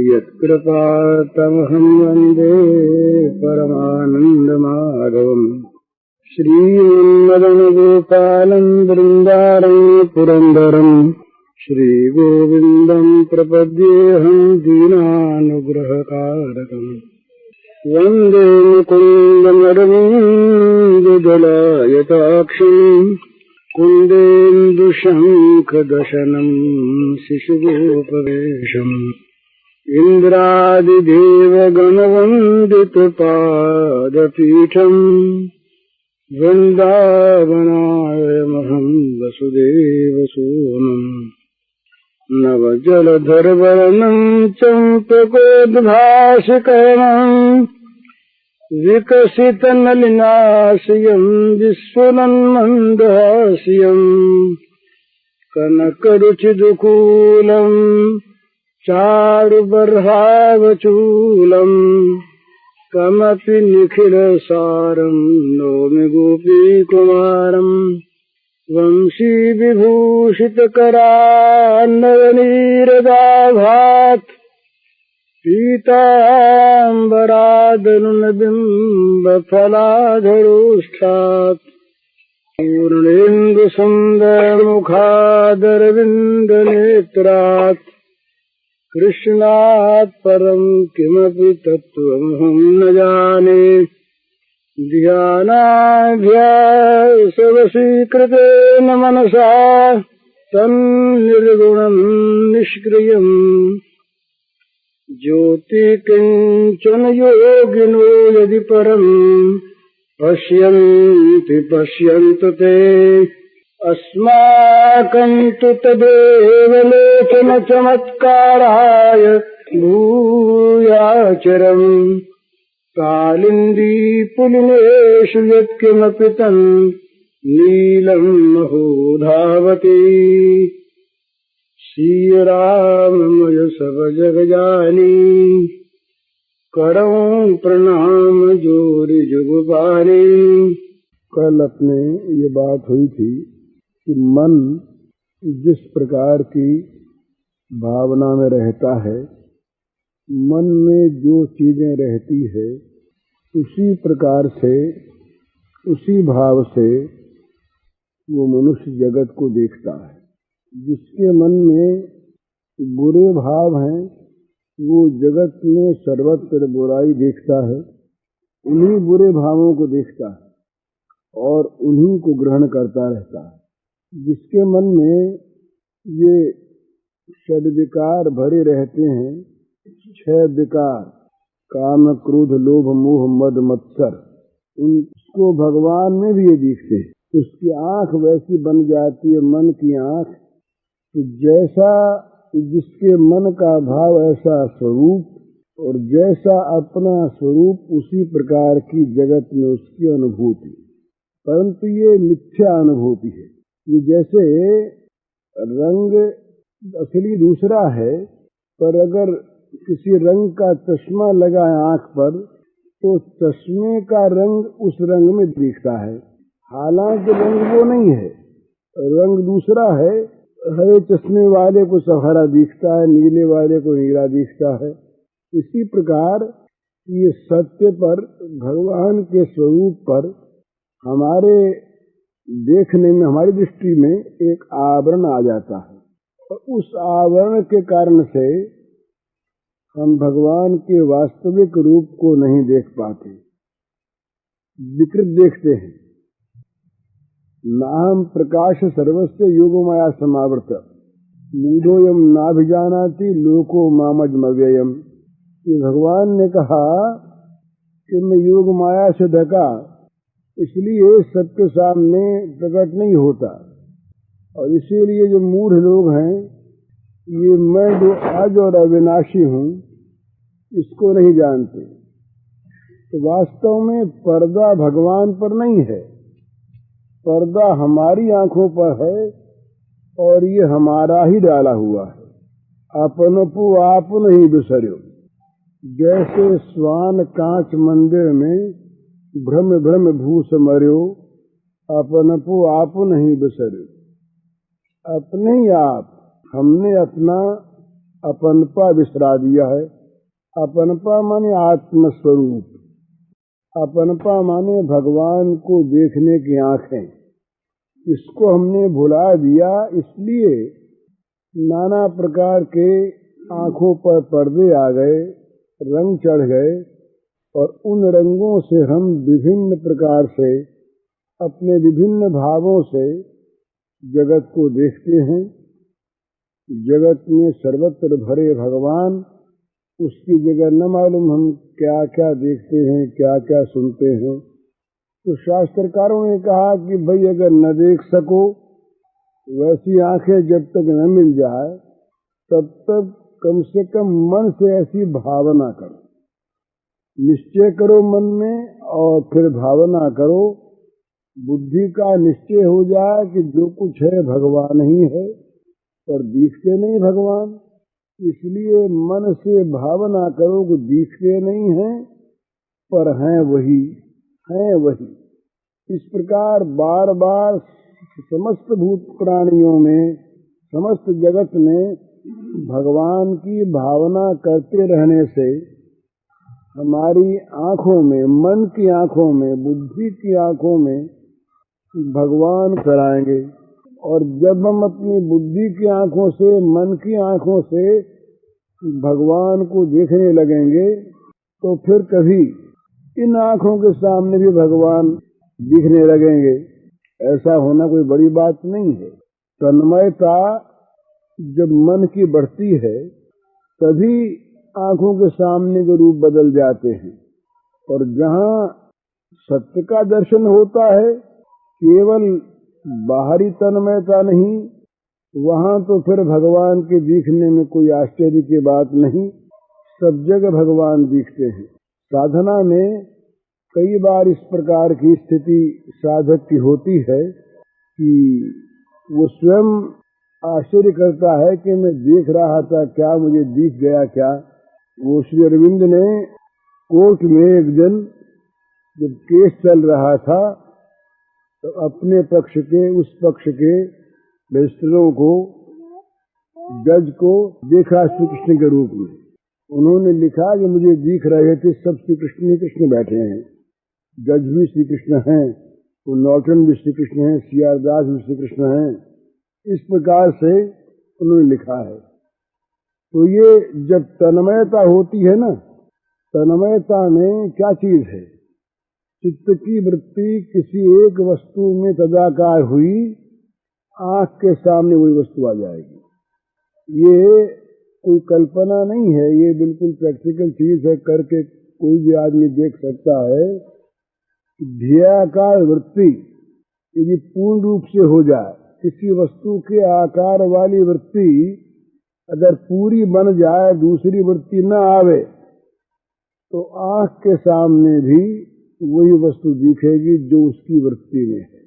यत्कृपातमहं वन्दे परमानन्दमाधवम् श्रीमन्मदनगोपालं वृन्दारं पुरन्दरम् श्रीगोविन्दं प्रपद्येऽहं दीनानुग्रहकारकम् वन्दे मुकुन्दमरविन्ददलायताक्षम् कुन्देन्दुशङ्खदशनम् शिशुगोपवेशम् इन्द्रादिदेवगणवन्दितपादपीठम् वृन्दावनायमहं वसुदेवसूनम् नवजलधरवर्णम् चम्पकोद्भासिकरणम् विकसितनलिनाशयम् विस्फुरन्मन्दहास्यम् कनकरुचिदुकूलम् चारुबर्हावचूलम् कमपि निखिलसारम् नौमि गोपीकुमारम् वंशीविभूषितकरान्नवनीरदाभात् पीताम्बरादनुनबिम्बफलाधरोष्ठात् पूर्णेन्दुसुन्दरमुखादरविन्दनेत्रात् कृष्णात् परं किमपि तत्त्वमहं न जाने ध्यानाभ्यासवशीकृतेन मनसा तन्निर्गुणं निष्क्रियम् ज्योति किञ्चन योगिनो यदि परम् पश्यन्ति पश्यन्तु ते अस्माकं तु तदेव लोचन चमत्काराय भूयाचरम् कालिन्दी पुलिनेषु यत्किमपि तन् नीलं महो धावति श्री राममय सब जग जानी करऊं प्रणाम जोरि जुगपानी। कल अपने ये बात हुई थी कि मन जिस प्रकार की भावना में रहता है, मन में जो चीजें रहती है, उसी प्रकार से उसी भाव से वो मनुष्य जगत को देखता है। जिसके मन में बुरे भाव हैं वो जगत में सर्वत्र बुराई देखता है, उन्हीं बुरे भावों को देखता है और उन्हीं को ग्रहण करता रहता है। जिसके मन में ये षड्विकार भरे रहते हैं, 6 विकार काम क्रोध लोभ मोह मद मत्सर, उसको भगवान में भी ये दिखते हैं। उसकी आंख वैसी बन जाती है, मन की आंख, तो जैसा जिसके मन का भाव ऐसा स्वरूप, और जैसा अपना स्वरूप उसी प्रकार की जगत में उसकी अनुभूति। परंतु ये मिथ्या अनुभूति है। ये जैसे रंग असली दूसरा है, पर अगर किसी रंग का चश्मा लगाए आंख पर तो चश्मे का रंग उस रंग में दिखता है, हालांकि रंग वो नहीं है, रंग दूसरा है। हरे चश्मे वाले को सहारा दिखता है, नीले वाले को नीला दिखता है। इसी प्रकार ये सत्य पर, भगवान के स्वरूप पर हमारे देखने में, हमारी दृष्टि में एक आवरण आ जाता है, और उस आवरण के कारण से हम भगवान के वास्तविक रूप को नहीं देख पाते, विकृत देखते हैं। नाहं प्रकाश सर्वस्य योगमाया समावृत मूढ़ोऽयं नाभिजानाति लोको मामजमव्ययम्। ये भगवान ने कहा कि मैं योग माया से ढका, इसलिए सबके सामने प्रकट नहीं होता, और इसीलिए जो मूढ़ लोग हैं, ये मैं जो आज और अविनाशी हूँ इसको नहीं जानते। तो वास्तव में पर्दा भगवान पर नहीं है, पर्दा हमारी आंखों पर है, और ये हमारा ही डाला हुआ है। अपनपु आप नहीं बिसर्यो, जैसे स्वान कांच मंदिर में भ्रम भ्रम भूस मर्यो, अपनपु आप नहीं बिसर्यो। अपने ही आप, हमने अपना अपनपा बिसरा दिया है। अपनपा माने आत्मस्वरूप, अपनपा माने भगवान को देखने की आंखें। इसको हमने भुला दिया, इसलिए नाना प्रकार के आंखों पर पर्दे आ गए, रंग चढ़ गए, और उन रंगों से हम विभिन्न प्रकार से अपने विभिन्न भावों से जगत को देखते हैं। जगत में सर्वत्र भरे भगवान, उसकी जगह न मालूम हम क्या क्या देखते हैं, क्या क्या सुनते हैं। तो शास्त्रकारों ने कहा कि भाई अगर न देख सको, वैसी आंखें जब तक न मिल जाए, तब तक कम से कम मन से ऐसी भावना करो, निश्चय करो मन में, और फिर भावना करो। बुद्धि का निश्चय हो जाए कि जो कुछ है भगवान ही है, और दिखते नहीं भगवान, इसलिए मन से भावना करो कि दिखते नहीं हैं पर हैं वही, हैं वही। इस प्रकार बार बार समस्त भूत प्राणियों में, समस्त जगत में भगवान की भावना करते रहने से हमारी आंखों में, मन की आंखों में, बुद्धि की आंखों में भगवान कराएंगे। और जब हम अपनी बुद्धि की आंखों से, मन की आंखों से भगवान को देखने लगेंगे, तो फिर कभी इन आंखों के सामने भी भगवान दिखने लगेंगे। ऐसा होना कोई बड़ी बात नहीं है। तन्मयता जब मन की बढ़ती है, तभी आंखों के सामने के रूप बदल जाते हैं। और जहाँ सत्य का दर्शन होता है, केवल बाहरी तन्मयता नहीं, वहाँ तो फिर भगवान के दिखने में कोई आश्चर्य की बात नहीं, सब जगह भगवान दिखते हैं। साधना में कई बार इस प्रकार की स्थिति साधक की होती है कि वो स्वयं आश्चर्य करता है कि मैं देख रहा था क्या, मुझे दिख गया क्या। वो श्री अरविंद ने कोर्ट में एक दिन जब केस चल रहा था, तो अपने पक्ष के, उस पक्ष के रजिस्ट्रारों को, जज को देखा श्री कृष्ण के रूप में। उन्होंने लिखा कि मुझे दिख रहे थे सब श्री कृष्ण ही कृष्ण बैठे हैं, जज भी श्री कृष्ण हैं, वो नॉर्टन भी श्री कृष्ण हैं, सीआर दास भी श्री कृष्ण हैं। इस प्रकार से उन्होंने लिखा है। तो ये जब तन्मयता होती है ना, तन्मयता में क्या चीज है? चित्त की वृत्ति किसी एक वस्तु में तदाकार हुई, आंख के सामने वही वस्तु आ जाएगी। ये कोई कल्पना नहीं है, ये बिल्कुल प्रैक्टिकल चीज है, करके कोई भी आदमी देख सकता है। ध्येयाकार वृत्ति यदि पूर्ण रूप से हो जाए, किसी वस्तु के आकार वाली वृत्ति अगर पूरी बन जाए, दूसरी वृत्ति न आवे, तो आंख के सामने भी वही वस्तु दिखेगी जो उसकी वृत्ति में है।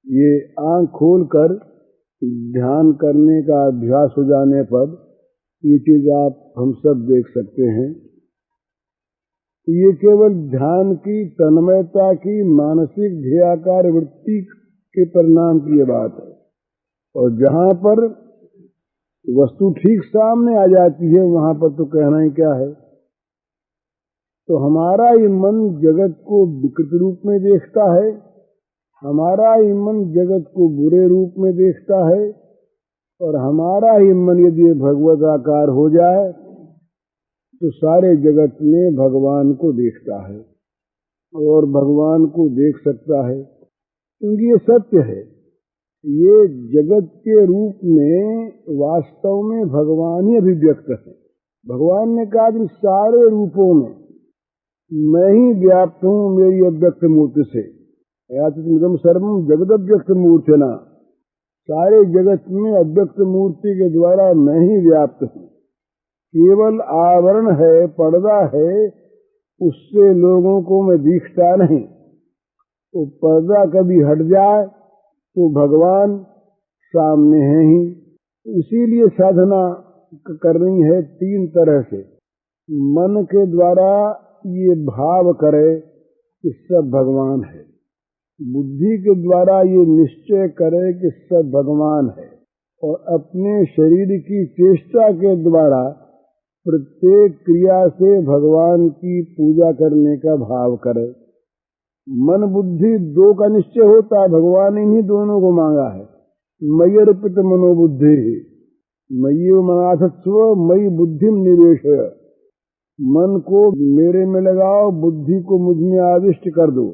ये आंख खोलकर ध्यान करने का अभ्यास हो जाने पर ये चीज आप हम सब देख सकते हैं। ये केवल ध्यान की, तन्मयता की, मानसिक ध्येयाकार वृत्ति के परिणाम की ये बात है। और जहां पर वस्तु ठीक सामने आ जाती है, वहां पर तो कहना ही क्या है। तो हमारा ये मन जगत को विकृत रूप में देखता है, हमारा ही मन जगत को बुरे रूप में देखता है, और हमारा ही मन यदि भगवत आकार हो जाए तो सारे जगत में भगवान को देखता है और भगवान को देख सकता है। क्योंकि ये सत्य है, ये जगत के रूप में वास्तव में भगवान ही अभिव्यक्त है। भगवान ने कहा कि सारे रूपों में मैं ही व्याप्त हूं मेरी अव्यक्त मूर्ति से। यातम सर्वम जगद अव्यक्त मूर्तिना, सारे जगत में अव्यक्त मूर्ति के द्वारा मैं ही व्याप्त हूं। केवल आवरण है, पर्दा है, उससे लोगों को मैं दिखता नहीं। तो पर्दा कभी हट जाए तो भगवान सामने है ही। इसीलिए साधना करनी है तीन तरह से। मन के द्वारा ये भाव करे कि सब भगवान है, बुद्धि के द्वारा ये निश्चय करे कि सब भगवान है, और अपने शरीर की चेष्टा के द्वारा प्रत्येक क्रिया से भगवान की पूजा करने का भाव करे। मन बुद्धि दो का निश्चय होता है, भगवान इन्हीं दोनों को मांगा है। मयि अर्पित मनोबुद्धि मयि मनाथस्व मयि बुद्धिम निवेशय। मन को मेरे में लगाओ, बुद्धि को मुझ में आविष्ट कर दो,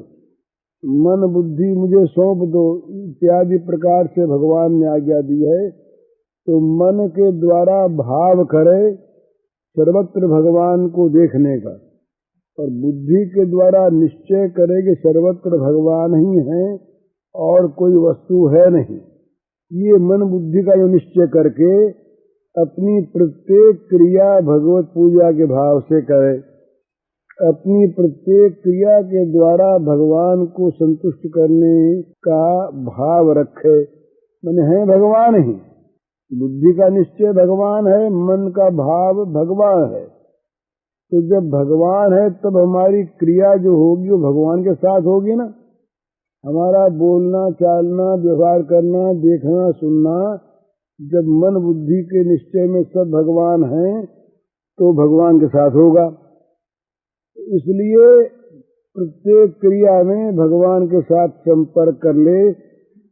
मन बुद्धि मुझे सौंप दो, इत्यादि प्रकार से भगवान ने आज्ञा दी है। तो मन के द्वारा भाव करे सर्वत्र भगवान को देखने का, और बुद्धि के द्वारा निश्चय करे कि सर्वत्र भगवान ही है और कोई वस्तु है नहीं। ये मन बुद्धि का जो निश्चय करके अपनी प्रत्येक क्रिया भगवत पूजा के भाव से करे, अपनी प्रत्येक क्रिया के द्वारा भगवान को संतुष्ट करने का भाव रखे। मन है भगवान ही, बुद्धि का निश्चय भगवान है, मन का भाव भगवान है। तो जब भगवान है तब हमारी क्रिया जो होगी वो भगवान के साथ होगी ना। हमारा बोलना चालना व्यवहार करना देखना सुनना जब मन बुद्धि के निश्चय में सब भगवान हैं तो भगवान के साथ होगा। इसलिए प्रत्येक क्रिया में भगवान के साथ संपर्क कर ले।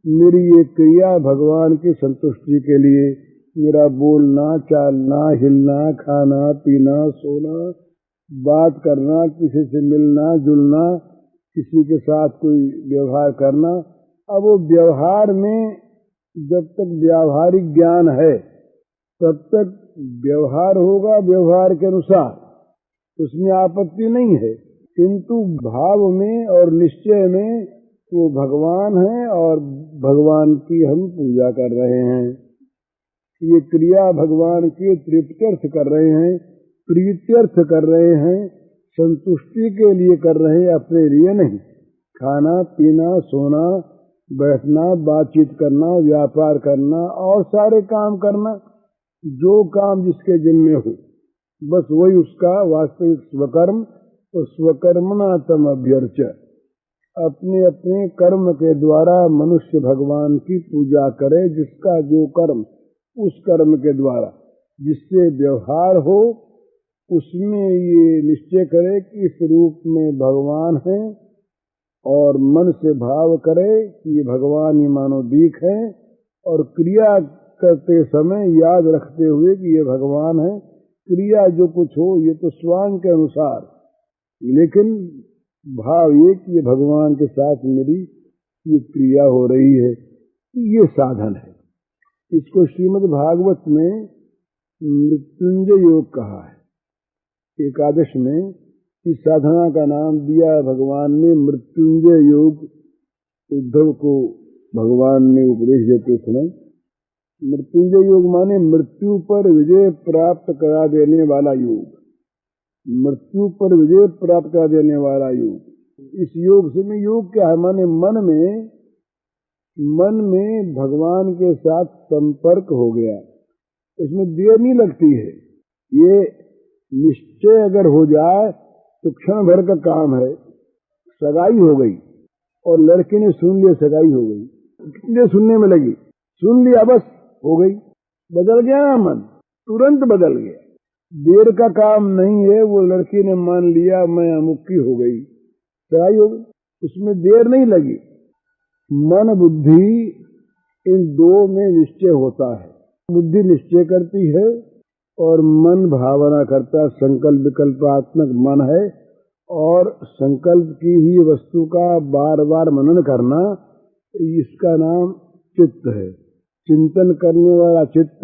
मेरी ये क्रिया भगवान की संतुष्टि के लिए, मेरा बोलना चालना हिलना खाना पीना सोना बात करना किसी से मिलना जुलना किसी के साथ कोई व्यवहार करना। अब वो व्यवहार में जब तक व्यावहारिक ज्ञान है तब तक व्यवहार होगा व्यवहार के अनुसार, उसमें आपत्ति नहीं है। किंतु भाव में और निश्चय में वो भगवान है और भगवान की हम पूजा कर रहे हैं। ये क्रिया भगवान के तृप्त्यर्थ कर रहे हैं, प्रीत्यर्थ कर रहे हैं, संतुष्टि के लिए कर रहे हैं, अपने लिए नहीं। खाना पीना सोना बैठना बातचीत करना व्यापार करना और सारे काम करना, जो काम जिसके जिम्मे हो बस वही उसका वास्तविक स्वकर्म। तो स्वकर्मणा तम अभ्यर्च, अपने अपने कर्म के द्वारा मनुष्य भगवान की पूजा करे। जिसका जो कर्म उस कर्म के द्वारा जिससे व्यवहार हो उसमें ये निश्चय करे कि इस रूप में भगवान है, और मन से भाव करे कि ये भगवान ही मानो दीख है, और क्रिया करते समय याद रखते हुए कि ये भगवान है। क्रिया जो कुछ हो ये तो स्वांग के अनुसार, लेकिन भाव ये कि ये भगवान के साथ मेरी ये क्रिया हो रही है, ये साधन है। इसको श्रीमद् भागवत में मृत्युंजय योग कहा है। एकादश में इस साधना का नाम दिया भगवान ने मृत्युंजय योग। उद्धव को भगवान ने उपदेश देते सुना। मृत्युंजय योग माने मृत्यु पर विजय प्राप्त करा देने वाला योग, मृत्यु पर विजय प्राप्त करा देने वाला योग। इस योग से में योग क्या है माने मन में भगवान के साथ संपर्क हो गया, इसमें देर नहीं लगती है। ये निश्चय अगर हो जाए तो क्षण भर का काम है। सगाई हो गई और लड़के ने सुन लिया सगाई हो गई, कितने सुनने में लगी, सुन लिया बस हो गई, बदल गया ना मन, तुरंत बदल गया। देर का काम नहीं है। वो लड़की ने मान लिया मैं अमुक की हो गई, सगाई हो गई, उसमें देर नहीं लगी। मन बुद्धि इन दो में निश्चय होता है। बुद्धि निश्चय करती है और मन भावना करता। संकल्प विकल्पात्मक मन है और संकल्प की ही वस्तु का बार बार मनन करना, इसका नाम चित्त है। चिंतन करने वाला चित्त,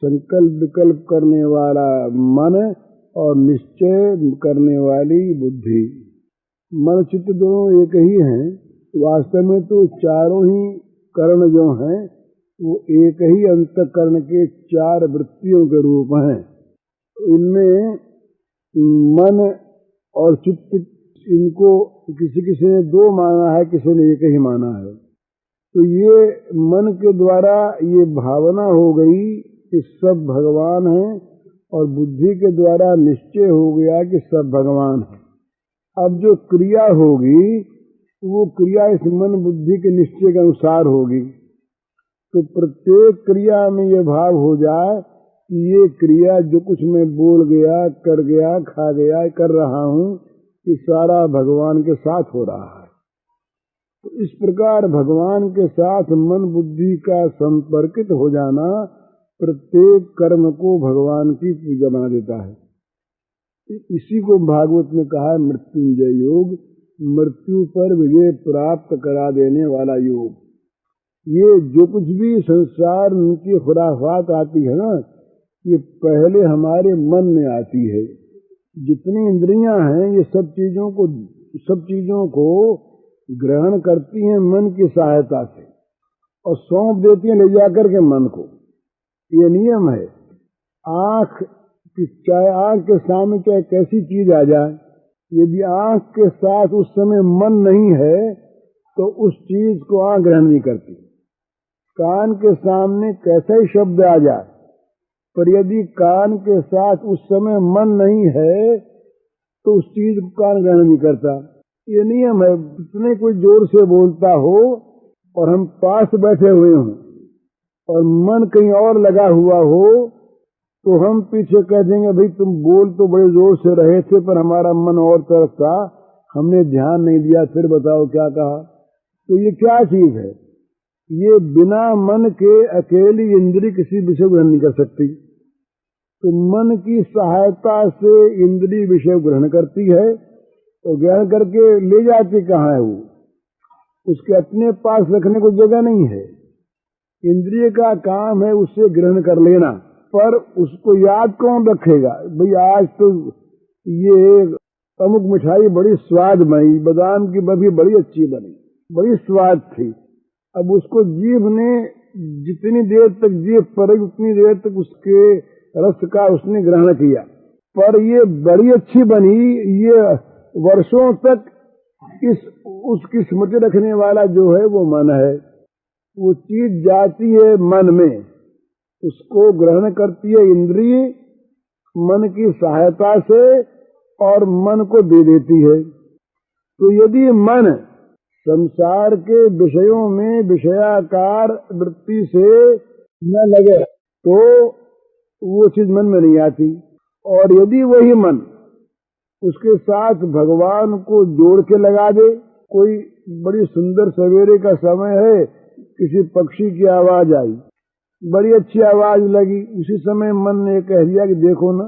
संकल्प विकल्प करने वाला मन और निश्चय करने वाली बुद्धि। मन चित्त दोनों एक ही हैं। वास्तव में तो चारों ही कर्ण जो हैं वो एक ही अंतःकरण के चार वृत्तियों के रूप हैं। इनमें मन और चित्त, इनको किसी किसी ने दो माना है, किसी ने एक ही माना है। तो ये मन के द्वारा ये भावना हो गई कि सब भगवान है, और बुद्धि के द्वारा निश्चय हो गया कि सब भगवान है। अब जो क्रिया होगी वो क्रिया इस मन बुद्धि के निश्चय के अनुसार होगी। तो प्रत्येक क्रिया में ये भाव हो जाए कि ये क्रिया जो कुछ मैं बोल गया, कर गया, खा गया, कर रहा हूँ, ये सारा भगवान के साथ हो रहा है। तो इस प्रकार भगवान के साथ मन बुद्धि का संपर्कित हो जाना प्रत्येक कर्म को भगवान की पूजा बना देता है। इसी को भागवत में कहा है मृत्युंजय योग, मृत्यु पर विजय प्राप्त करा देने वाला योग। ये जो कुछ भी संसार की खुराफात आती है ना, ये पहले हमारे मन में आती है। जितनी इंद्रियां हैं ये सब चीजों को ग्रहण करती हैं मन की सहायता से और सौंप देती हैं ले जाकर के मन को। ये नियम है। चाहे आंख के सामने चाहे कैसी चीज आ जाए, यदि आंख के साथ उस समय मन नहीं है तो उस चीज को आंख ग्रहण नहीं करती। कान के सामने कैसा ही शब्द आ जाए, पर यदि कान के साथ उस समय मन नहीं है तो उस चीज को कान ग्रहण नहीं करता। ये नियम है। इतने कोई जोर से बोलता हो और हम पास बैठे हुए हों और मन कहीं और लगा हुआ हो तो हम पीछे कह देंगे भाई तुम बोल तो बड़े जोर से रहे थे पर हमारा मन और तरफ था, हमने ध्यान नहीं दिया, फिर बताओ क्या कहा। तो ये क्या चीज है? ये बिना मन के अकेली इंद्रिय किसी विषय ग्रहण नहीं कर सकती। तो मन की सहायता से इंद्रिय विषय ग्रहण करती है तो ग्रहण करके ले जाती कहाँ है? वो उसके अपने पास रखने को जगह नहीं है। इंद्रिय का काम है उससे ग्रहण कर लेना, पर उसको याद कौन रखेगा? भाई आज तो ये अमुक मिठाई बड़ी स्वाद बनी, बादाम की बर्फी बड़ी अच्छी बनी, बड़ी स्वाद थी। अब उसको जीभ ने जितनी देर तक जीभ पर उतनी देर तक उसके रस का उसने ग्रहण किया, पर ये बड़ी अच्छी बनी, ये वर्षों तक उसकी स्मृति रखने वाला जो है वो मन है। वो चीज जाती है मन में, उसको ग्रहण करती है इंद्रिय मन की सहायता से और मन को दे देती है। तो यदि मन संसार के विषयों में विषयाकार वृत्ति से न लगे तो वो चीज मन में नहीं आती, और यदि वही मन उसके साथ भगवान को जोड़ के लगा दे, कोई बड़ी सुंदर सवेरे का समय है, किसी पक्षी की आवाज आई, बड़ी अच्छी आवाज लगी, उसी समय मन ने कह दिया कि देखो ना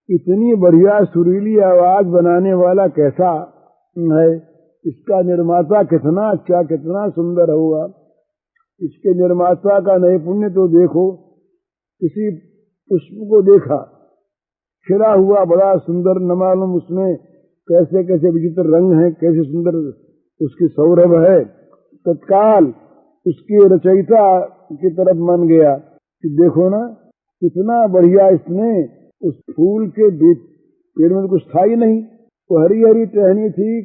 इतनी बढ़िया सुरीली आवाज बनाने वाला कैसा है, इसका निर्माता कितना अच्छा कितना सुंदर होगा, इसके निर्माता का नैपुण्य तो देखो। किसी पुष्प को देखा खिला हुआ बड़ा सुंदर, न मालूम उसमें कैसे कैसे विचित्र रंग हैं, कैसे सुंदर उसकी सौरभ है, तत्काल उसकी रचयिता की तरफ मन गया कि देखो ना कितना बढ़िया इसने, उस फूल के पेड़ में कुछ था ही नहीं, तो हरी हरी टहनी थी,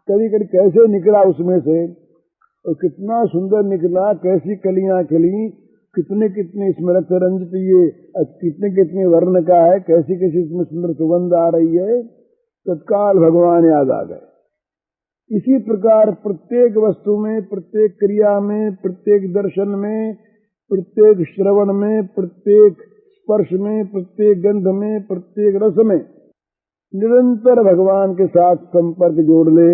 कभी कभी कैसे निकला उसमें से और कितना सुंदर निकला, कैसी कलियां खिली, कितने कितने इसमें रक्त रंजित, ये कितने कितने वर्ण का है, कैसी कैसी इसमें सुंदर सुगंध आ रही है, तत्काल भगवान याद आ गए। इसी प्रकार प्रत्येक वस्तु में, प्रत्येक क्रिया में, प्रत्येक दर्शन में, प्रत्येक श्रवण में, प्रत्येक स्पर्श में, प्रत्येक गंध में, प्रत्येक रस में निरंतर भगवान के साथ संपर्क जोड़ ले।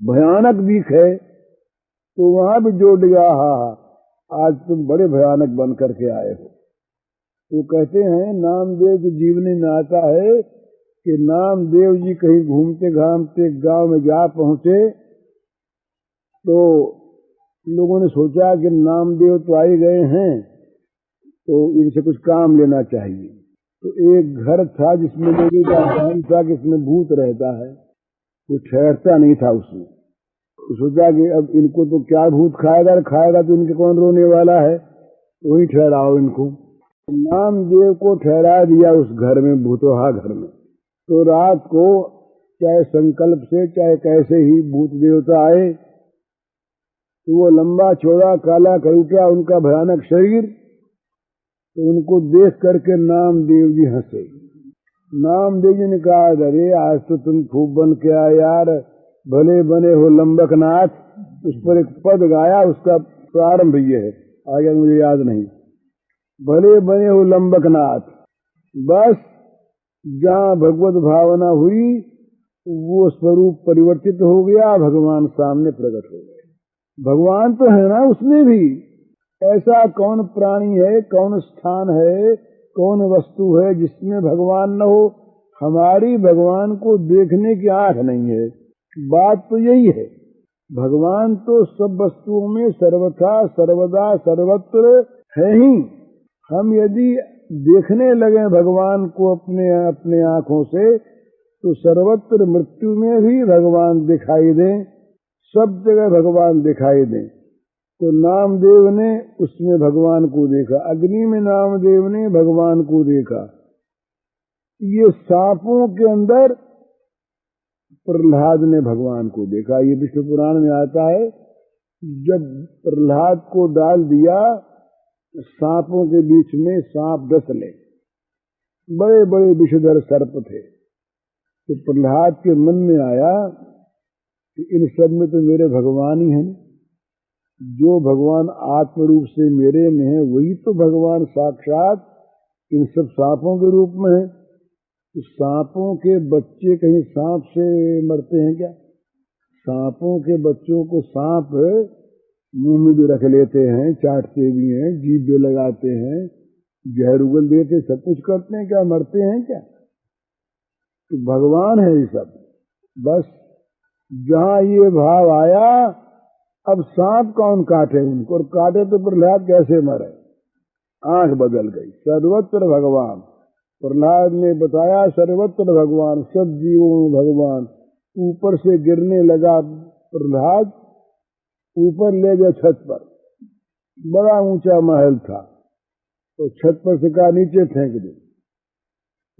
भयानक दिख है तो वहां भी जोड़ लिया, हाँ आज तुम बड़े भयानक बन करके आए हो। वो कहते हैं नामदेव की जीवनी में आता है कि नामदेव जी कहीं घूमते घामते गांव में जा पहुंचे तो लोगों ने सोचा कि नामदेव तो आ ही गए हैं तो इनसे कुछ काम लेना चाहिए। तो एक घर था जिसमें लोगों का ध्यान था कि इसमें भूत रहता है, वो ठहरता नहीं था उसमें। तो सोचा कि अब इनको तो क्या भूत खाएगा, खाएगा तो इनके कौन रोने वाला है, तो वही ठहराओ इनको। नामदेव को ठहरा दिया उस घर में, भूतोहा घर में। तो रात को चाहे संकल्प से चाहे कैसे ही भूत देवता आए तो वो लंबा चौड़ा काला करूटा उनका भयानक शरीर, तो उनको देख करके नामदेव जी हंसे। नामदेव जी ने कहा अरे आज तो तुम खूब बन के आए यार, भले बने हो लंबकनाथ। उस पर एक पद गाया, उसका प्रारंभ ये है, आगे मुझे याद नहीं, भले बने हो लंबकनाथ। बस जहाँ भगवत भावना हुई वो स्वरूप परिवर्तित हो गया, भगवान सामने प्रकट हो गए। भगवान तो है ना उसमें भी। ऐसा कौन प्राणी है, कौन स्थान है, कौन वस्तु है जिसमें भगवान न हो। हमारी भगवान को देखने की आंख नहीं है। बात तो यही है, भगवान तो सब वस्तुओं में सर्वथा सर्वदा सर्वत्र है ही। हम यदि देखने लगे भगवान को अपने अपने आंखों से तो सर्वत्र मृत्यु में भी भगवान दिखाई दें, सब जगह भगवान दिखाई दें। तो नामदेव ने उसमें भगवान को देखा, अग्नि में नामदेव ने भगवान को देखा। ये सांपों के अंदर प्रहलाद ने भगवान को देखा। ये विष्णु पुराण में आता है, जब प्रहलाद को डाल दिया सांपों के बीच में, सांप डसले, बड़े बड़े विषधर सर्प थे, तो प्रहलाद के मन में आया कि इन सब में तो मेरे भगवान ही हैं। जो भगवान आत्म रूप से मेरे में है वही तो भगवान साक्षात इन सब सांपों के रूप में है। तो सांपों के बच्चे कहीं सांप से मरते हैं क्या? सांपों के बच्चों को सांप मुंह में भी रख लेते हैं, चाटते भी हैं, जीभ भी लगाते हैं, जहर उगल देते, सब कुछ करते हैं, क्या मरते हैं क्या? तो भगवान है ये सब। बस जहां ये भाव आया, अब सांप कौन काटे उनको, और काटे तो प्रहलाद कैसे मरे? आंख बदल गई। सर्वत्र भगवान, प्रहलाद ने बताया सर्वत्र भगवान, सब जीवों में भगवान। ऊपर से गिरने लगा प्रहलाद, ऊपर ले गया छत पर, बड़ा ऊंचा महल था, तो छत पर से कहा नीचे फेंक दो।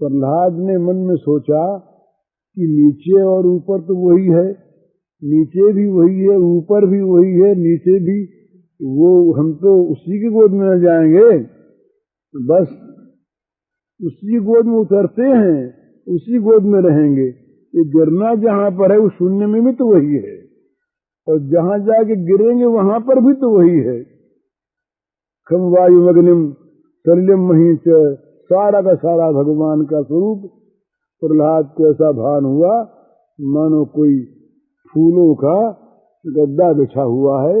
प्रहलाद ने मन में सोचा कि नीचे और ऊपर तो वही है, नीचे भी वही है, ऊपर भी वही है, नीचे भी वो, हम तो उसी की गोद में जाएंगे। बस उसी गोद में उतरते हैं, उसी गोद में रहेंगे। ये गिरना जहां पर है उस शून्य में भी तो वही है, और जहां जाके गिरेंगे वहां पर भी तो वही है। खम वायु अग्निम सलिलम मही च, सारा का सारा भगवान का स्वरूप। प्रहलाद को ऐसा भान हुआ मानो कोई फूलों का गद्दा बिछा हुआ है,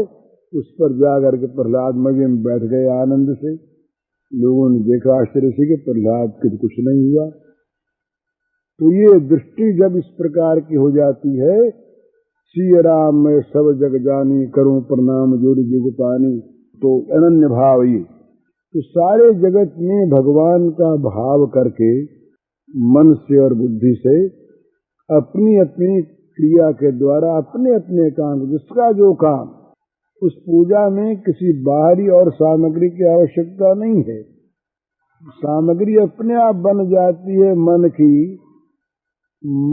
उस पर जाकर के प्रहलाद मजे में बैठ गए आनंद से। लोगों ने देखा आश्चर्य से कि प्रहलाद के कुछ नहीं हुआ। तो ये दृष्टि जब इस प्रकार की हो जाती है, श्री राम मैं सब जग जानी, करूं प्रणाम जोड़ जुग पानी, तो अनन्य भाव ये। तो सारे जगत में भगवान का भाव करके मन से और बुद्धि से अपनी अपनी क्रिया के द्वारा अपने अपने काम, जिसका जो काम, उस पूजा में किसी बाहरी और सामग्री की आवश्यकता नहीं है। सामग्री अपने आप बन जाती है मन की,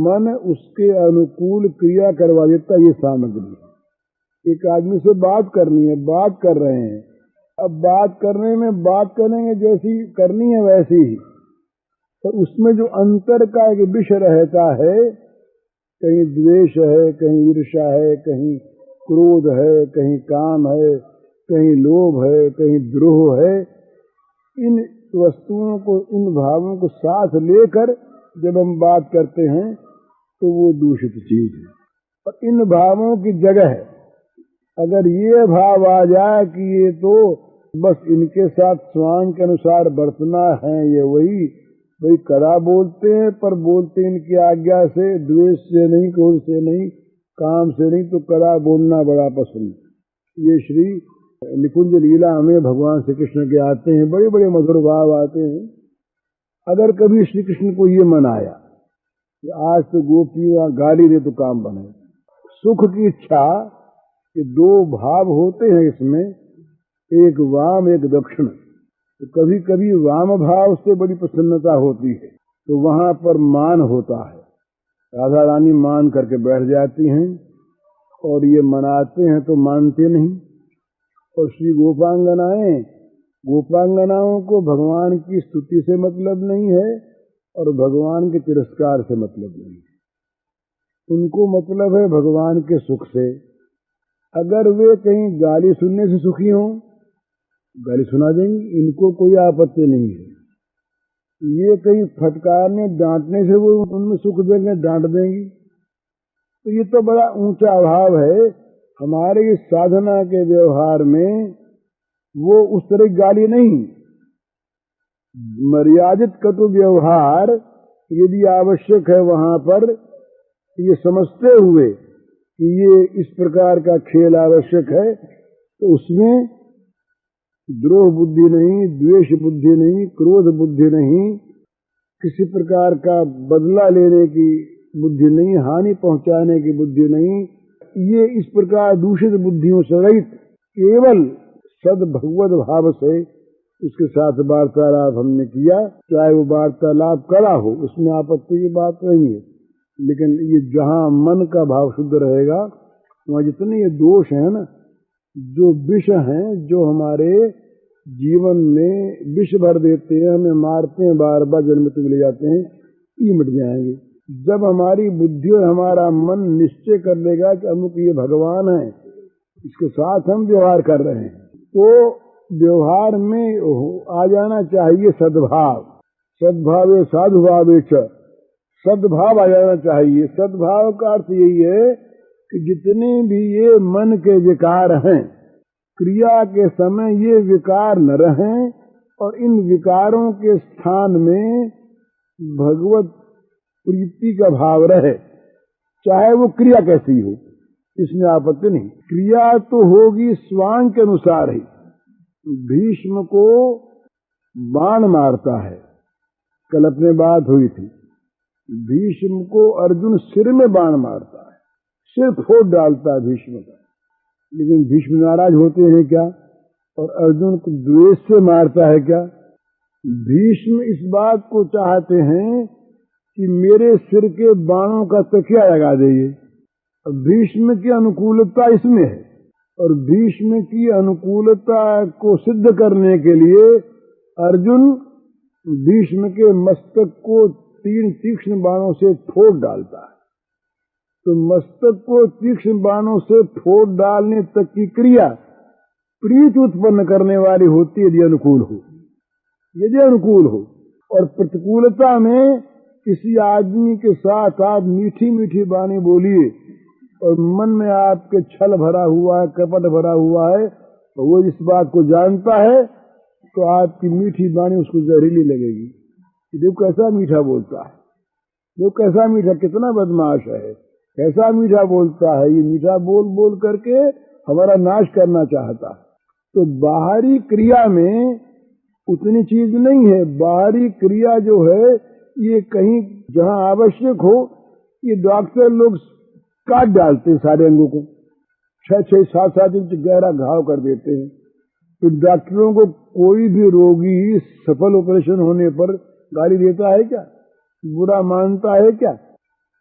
मन उसके अनुकूल क्रिया करवा देता। ये सामग्री, एक आदमी से बात करनी है, बात कर रहे हैं, अब बात करने में बात करेंगे जैसी करनी है वैसी ही, तो उसमें जो अंतर का एक विषय रहता है, कहीं द्वेष है, कहीं ईर्ष्या है, कहीं क्रोध है, कहीं काम है, कहीं लोभ है, कहीं द्रोह है। इन वस्तुओं को, इन भावों को साथ लेकर जब हम बात करते हैं तो वो दूषित चीज है। और इन भावों की जगह अगर ये भाव आ जाए कि ये तो बस इनके साथ स्वांग के अनुसार बरतना है, ये वही कड़ा बोलते हैं, पर बोलते इनकी आज्ञा से, द्वेष से नहीं, क्रोध से नहीं, काम से नहीं, तो कड़ा बोलना बड़ा पसंद। ये श्री निकुंज लीला में भगवान श्री कृष्ण के आते हैं, बड़े बड़े मधुर भाव आते हैं। अगर कभी श्री कृष्ण को ये मन आया कि आज तो गोपी गाली दे तो काम बने, सुख की इच्छा, कि दो भाव होते हैं इसमें, एक वाम एक दक्षिण, तो कभी कभी वाम भाव से बड़ी प्रसन्नता होती है, तो वहां पर मान होता है। राधा रानी मान करके बैठ जाती हैं, और ये मनाते हैं तो मानते नहीं। और श्री गोपांगनाओं को भगवान की स्तुति से मतलब नहीं है, और भगवान के तिरस्कार से मतलब नहीं है। उनको मतलब है भगवान के सुख से। अगर वे कहीं गाली सुनने से सुखी हों गाली सुना देंगी, इनको कोई आपत्ति नहीं है। ये कहीं फटकारने डांटने से वो उनमें सुख देंगे, डांट देंगी, तो ये तो बड़ा ऊंचा अभाव है। हमारे इस साधना के व्यवहार में वो उस तरह की गाली नहीं, मर्यादित कटु व्यवहार यदि आवश्यक है वहां पर, ये समझते हुए कि ये इस प्रकार का खेल आवश्यक है, तो उसमें द्रोह बुद्धि नहीं, द्वेष बुद्धि नहीं, क्रोध बुद्धि नहीं, किसी प्रकार का बदला लेने की बुद्धि नहीं, हानि पहुंचाने की बुद्धि नहीं, ये इस प्रकार दूषित बुद्धियों से रहित केवल सद भगवत भाव से उसके साथ वार्तालाप हमने किया। चाहे वो वार्तालाप करा हो, उसमें आपत्ति की बात नहीं है, लेकिन ये जहां मन का भाव शुद्ध रहेगा वहां जितने ये दोष हैं ना, जो विष हैं, जो हमारे जीवन में विष भर देते हैं, हमें मारते हैं, बार बार जन्म मृत्यु ले जाते हैं, ये मिट जाएंगे। जब हमारी बुद्धि और हमारा मन निश्चय कर लेगा कि अमुक ये भगवान है, इसके साथ हम व्यवहार कर रहे हैं, तो व्यवहार में आ जाना चाहिए सद्भाव। सद्भावे साधुभावे च, सद्भाव आ जाना चाहिए। सद्भाव का अर्थ यही है कि जितने भी ये मन के विकार हैं, क्रिया के समय ये विकार न रहें और इन विकारों के स्थान में भगवत प्रीति का भाव रहे, चाहे वो क्रिया कैसी हो, इसमें आपत्ति नहीं। क्रिया तो होगी स्वांग के अनुसार ही। भीष्म को बाण मारता है, कल अपने बात हुई थी, भीष्म को अर्जुन सिर में बाण मारता है, सिर फोड़ डालता है भीष्म का, लेकिन भीष्म नाराज होते हैं क्या, और अर्जुन को द्वेष से मारता है क्या? भीष्म इस बात को चाहते हैं कि मेरे सिर के बाणों का तकिया लगा देंगे। भीष्म की अनुकूलता इसमें है, और भीष्म की अनुकूलता को सिद्ध करने के लिए अर्जुन भीष्म के मस्तक को 3 तीक्ष्ण बाणों से फोड़ डालता है। तो मस्तक को तीक्ष्ण बाणों से फोड़ डालने तक की क्रिया प्रीति उत्पन्न करने वाली होती है, यदि अनुकूल हो। यदि अनुकूल हो और प्रतिकूलता में किसी आदमी के साथ आप मीठी मीठी वाणी बोलिए और मन में आपके छल भरा हुआ है, कपट भरा हुआ है, और वो इस बात को जानता है, तो आपकी मीठी वाणी उसको जहरीली लगेगी। देखो कैसा मीठा बोलता है, देखो कैसा मीठा, कितना बदमाश है, कैसा मीठा बोलता है। ये मीठा बोल बोल करके हमारा नाश करना चाहता है। तो बाहरी क्रिया में उतनी चीज नहीं है। बाहरी क्रिया जो है ये कहीं जहां आवश्यक हो, ये डॉक्टर लोग काट डालते हैं सारे अंगों को, 6-6, 7-7 इंच गहरा घाव कर देते हैं। तो डॉक्टरों को कोई भी रोगी सफल ऑपरेशन होने पर गाली देता है क्या, बुरा मानता है क्या?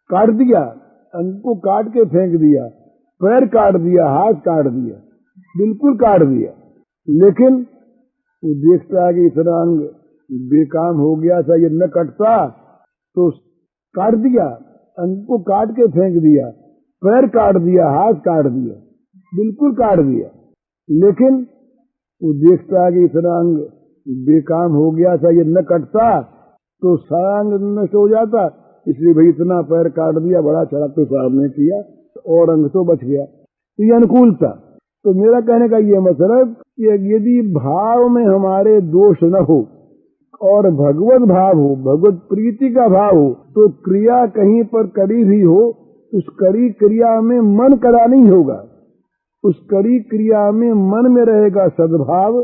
काट दिया, अंग को काट के फेंक दिया, पैर काट दिया, हाथ काट दिया, बिल्कुल काट दिया, लेकिन वो देखता है कि इतना अंग बेकाम हो गया था, ये न कटता, तो काट दिया, अंग को काट के फेंक दिया, पैर काट दिया, हाथ काट दिया, बिल्कुल काट दिया, लेकिन वो देखता है कि इतना अंग बेकाम हो गया था, ये न कटता, तो सारा अंग नष्ट हो जाता, इसलिए भाई इतना पैर काट दिया, बड़ा चढ़ा तो साहब ने किया, और अंग तो बच गया। तो ये अनुकूलता। तो मेरा कहने का ये मतलब कि यदि भाव में हमारे दोष न हो और भगवत भाव हो, भगवत प्रीति का भाव हो, तो क्रिया कहीं पर करी भी हो, उस करी क्रिया में मन कड़ा नहीं होगा। उस करी क्रिया में मन में रहेगा सद्भाव,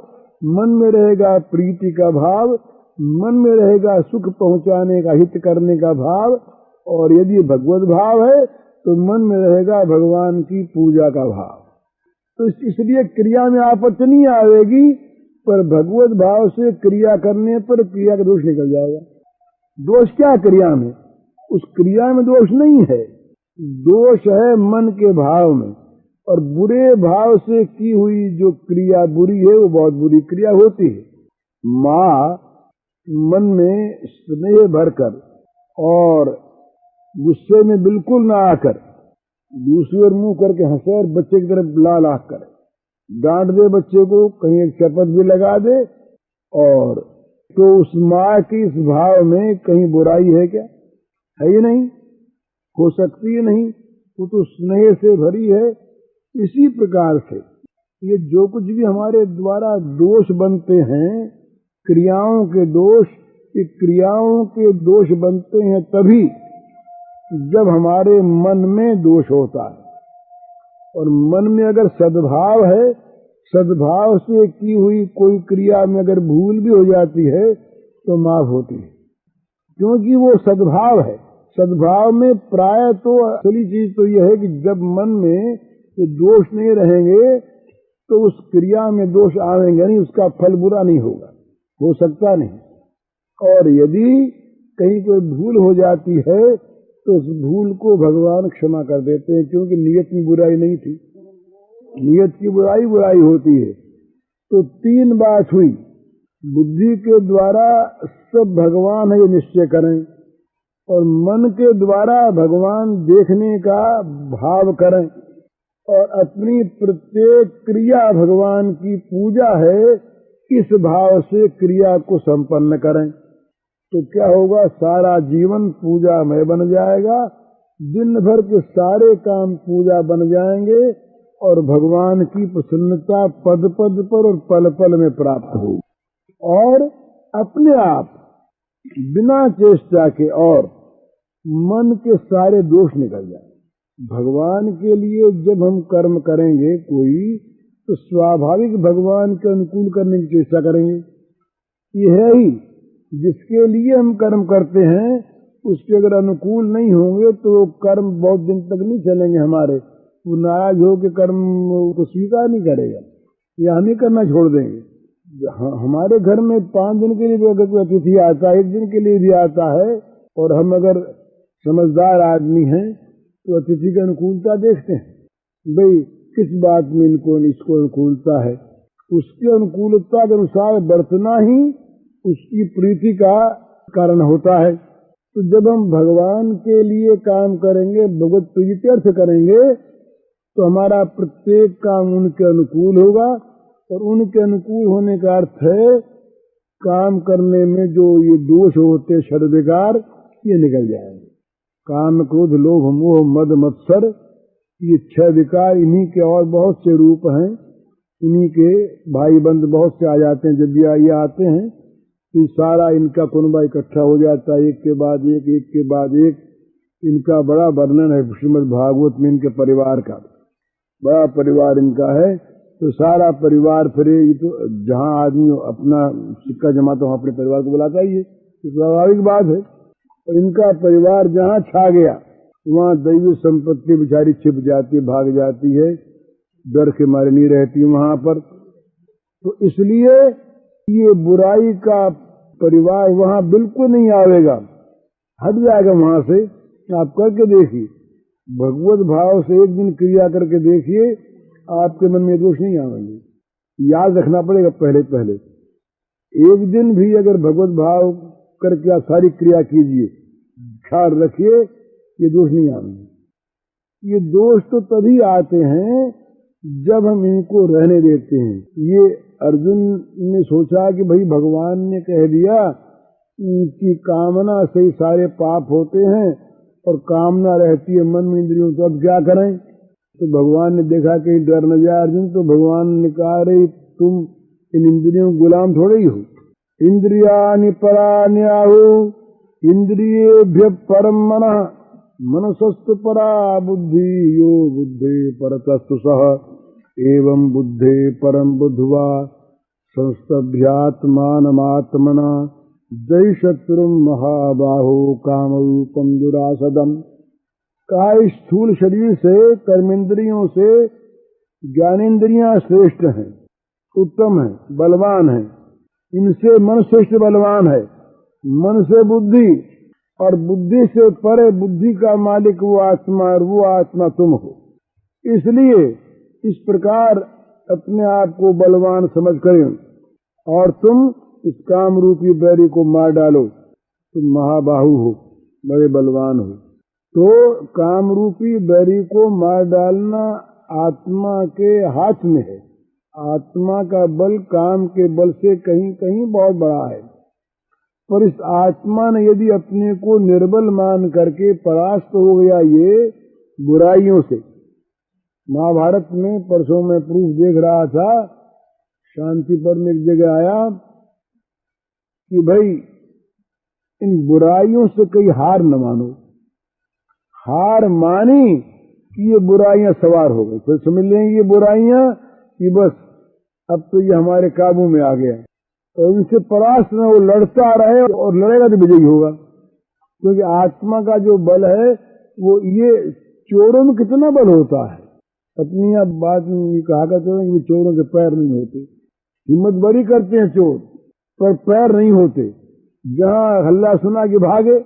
मन में रहेगा प्रीति का भाव, मन में रहेगा सुख पहुंचाने का, हित करने का भाव, और यदि भगवत भाव है तो मन में रहेगा भगवान की पूजा का भाव। तो इसलिए क्रिया में आपत्ति नहीं आएगी, पर भगवत भाव से क्रिया करने पर क्रिया का दोष निकल जाएगा। दोष क्या क्रिया में? उस क्रिया में दोष नहीं है, दोष है मन के भाव में, और बुरे भाव से की हुई जो क्रिया बुरी है वो बहुत बुरी क्रिया होती है। माँ मन में स्नेह भरकर और गुस्से में बिल्कुल ना आकर दूसरी ओर मुंह करके हंसे और बच्चे की तरफ लाल आंख करे, डांट दे बच्चे को, कहीं एक चपत भी लगा दे, और तो उस माँ की इस भाव में कहीं बुराई है क्या? है ही नहीं, हो सकती ही नहीं। वो तो स्नेह से भरी है। इसी प्रकार से ये जो कुछ भी हमारे द्वारा दोष बनते हैं, क्रियाओं के दोष, ये क्रियाओं के दोष बनते हैं तभी जब हमारे मन में दोष होता है। और मन में अगर सद्भाव है, सद्भाव से की हुई कोई क्रिया में अगर भूल भी हो जाती है तो माफ होती है, क्योंकि वो सद्भाव है। सद्भाव में प्राय तो असली चीज तो यह है कि जब मन में ये दोष नहीं रहेंगे तो उस क्रिया में दोष आएंगे नहीं, उसका फल बुरा नहीं होगा, हो सकता नहीं। और यदि कहीं कोई भूल हो जाती है तो उस भूल को भगवान क्षमा कर देते हैं, क्योंकि नियत में बुराई नहीं थी। नियत की बुराई बुराई होती है। तो तीन बात हुई, बुद्धि के द्वारा सब भगवान है ये निश्चय करें, और मन के द्वारा भगवान देखने का भाव करें, और अपनी प्रत्येक क्रिया भगवान की पूजा है इस भाव से क्रिया को संपन्न करें। तो क्या होगा? सारा जीवन पूजामय बन जाएगा, दिन भर के सारे काम पूजा बन जाएंगे, और भगवान की प्रसन्नता पद पद पर और पल पल में प्राप्त होगी। और अपने आप बिना चेष्टा के और मन के सारे दोष निकल जाए। भगवान के लिए जब हम कर्म करेंगे कोई, तो स्वाभाविक भगवान के अनुकूल करने की चेष्टा करेंगे। यह ही जिसके लिए हम कर्म करते हैं, उसके अगर अनुकूल नहीं होंगे तो कर्म बहुत दिन तक नहीं चलेंगे हमारे। वो नाराज हो के कर्म को स्वीकार नहीं करेगा, या हम ही करना छोड़ देंगे। हमारे घर में 5 दिन के लिए भी अगर कोई अतिथि आता है, 1 दिन के लिए भी आता है, और हम अगर समझदार आदमी हैं तो अतिथि की अनुकूलता देखते हैं, भाई किस बात में इसको अनुकूलता है, उसकी अनुकूलता के अनुसार बरतना ही उसकी प्रीति का कारण होता है। तो जब हम भगवान के लिए काम करेंगे, भगवत प्रीत्यर्थ करेंगे, तो हमारा प्रत्येक काम उनके अनुकूल होगा, और उनके अनुकूल होने का अर्थ है काम करने में जो ये दोष होते षड्विकार, ये निकल जाएंगे। काम, क्रोध, लोभ, मोह, मद, मत्सर, ये 6 विकार, इन्हीं के और बहुत से रूप हैं। इन्हीं के भाई बंद बहुत से आ जाते हैं। जब ये आते हैं तो सारा इनका कुनबा इकट्ठा हो जाता है, एक के बाद एक, एक के बाद एक। इनका बड़ा वर्णन है श्रीमद् भागवत में, इनके परिवार का बड़ा परिवार इनका है। तो सारा परिवार फिरे, तो जहाँ आदमी अपना सिक्का जमाता वहाँ अपने परिवार को बुलाता ही है, स्वाभाविक बात है। और इनका परिवार जहाँ छा गया वहाँ दैवी संपत्ति बेचारी छिप जाती, भाग जाती है, डर के मारे नहीं रहती वहाँ पर। तो इसलिए ये बुराई का परिवार वहाँ बिल्कुल नहीं आवेगा, हट जाएगा वहाँ से। आप करके देखिए, भगवत भाव से एक दिन क्रिया करके देखिए, आपके मन में दोष नहीं आएंगे। याद रखना पड़ेगा पहले पहले, एक दिन भी अगर भगवत भाव करके आप सारी क्रिया कीजिए, ख्याल रखिए ये दोष नहीं आएंगे। ये दोष तो तभी आते हैं जब हम इनको रहने देते हैं। ये अर्जुन ने सोचा कि भाई भगवान ने कह दिया कि कामना से ही सारे पाप होते हैं, और कामना रहती है मन में, इंद्रियों, तो अब क्या करें? तो भगवान ने देखा कहीं डर न जाए अर्जुन, तो भगवान ने कहा, अरे तुम इन इंद्रियों गुलाम थोड़े ही हो। इंद्रियाणि पराणि आहु इंद्रियेभ्यः परं मनः मनसस्तु परा बुद्धि यो बुद्धे परतस्तु सः एवं बुद्धे परं बुद्ध्वा संस्तभ्यात्मानमात्मना जय शत्रुं महाबाहो कामरूपं दुरासदम्। कहा, इस स्थूल शरीर से, कर्मेंद्रियों से ज्ञानेंद्रियां श्रेष्ठ हैं, उत्तम हैं, बलवान हैं। इनसे मन श्रेष्ठ बलवान है, मन से बुद्धि, और बुद्धि से परे बुद्धि का मालिक वो आत्मा, और वो आत्मा तुम हो। इसलिए इस प्रकार अपने आप को बलवान समझ करें, और तुम इस काम रूपी बैरी को मार डालो। तुम महाबाहु हो, बड़े बलवान हो। तो काम रूपी बैरी को मार डालना आत्मा के हाथ में है, आत्मा का बल काम के बल से कहीं कहीं बहुत बड़ा है, पर इस आत्मा ने यदि अपने को निर्बल मान करके परास्त हो गया ये बुराइयों से। महाभारत में परसों में प्रूफ देख रहा था, शांति पर में एक जगह आया कि भाई इन बुराइयों से कहीं हार न मानो। हार मानी कि ये बुराइयां सवार हो गई, फिर समझ लेंगे ये बुराइयां कि बस अब तो ये हमारे काबू में आ गया, और इनसे परास्त न वो लड़ता रहे, और लड़ेगा तो विजयी होगा। क्योंकि आत्मा का जो बल है वो ये चोरों में कितना बल होता है। अपनी आप बात में कहा करते हैं कि चोरों के पैर नहीं होते, हिम्मत बड़ी करते हैं चोर पर पैर नहीं होते, जहां हल्ला सुना कि भागे।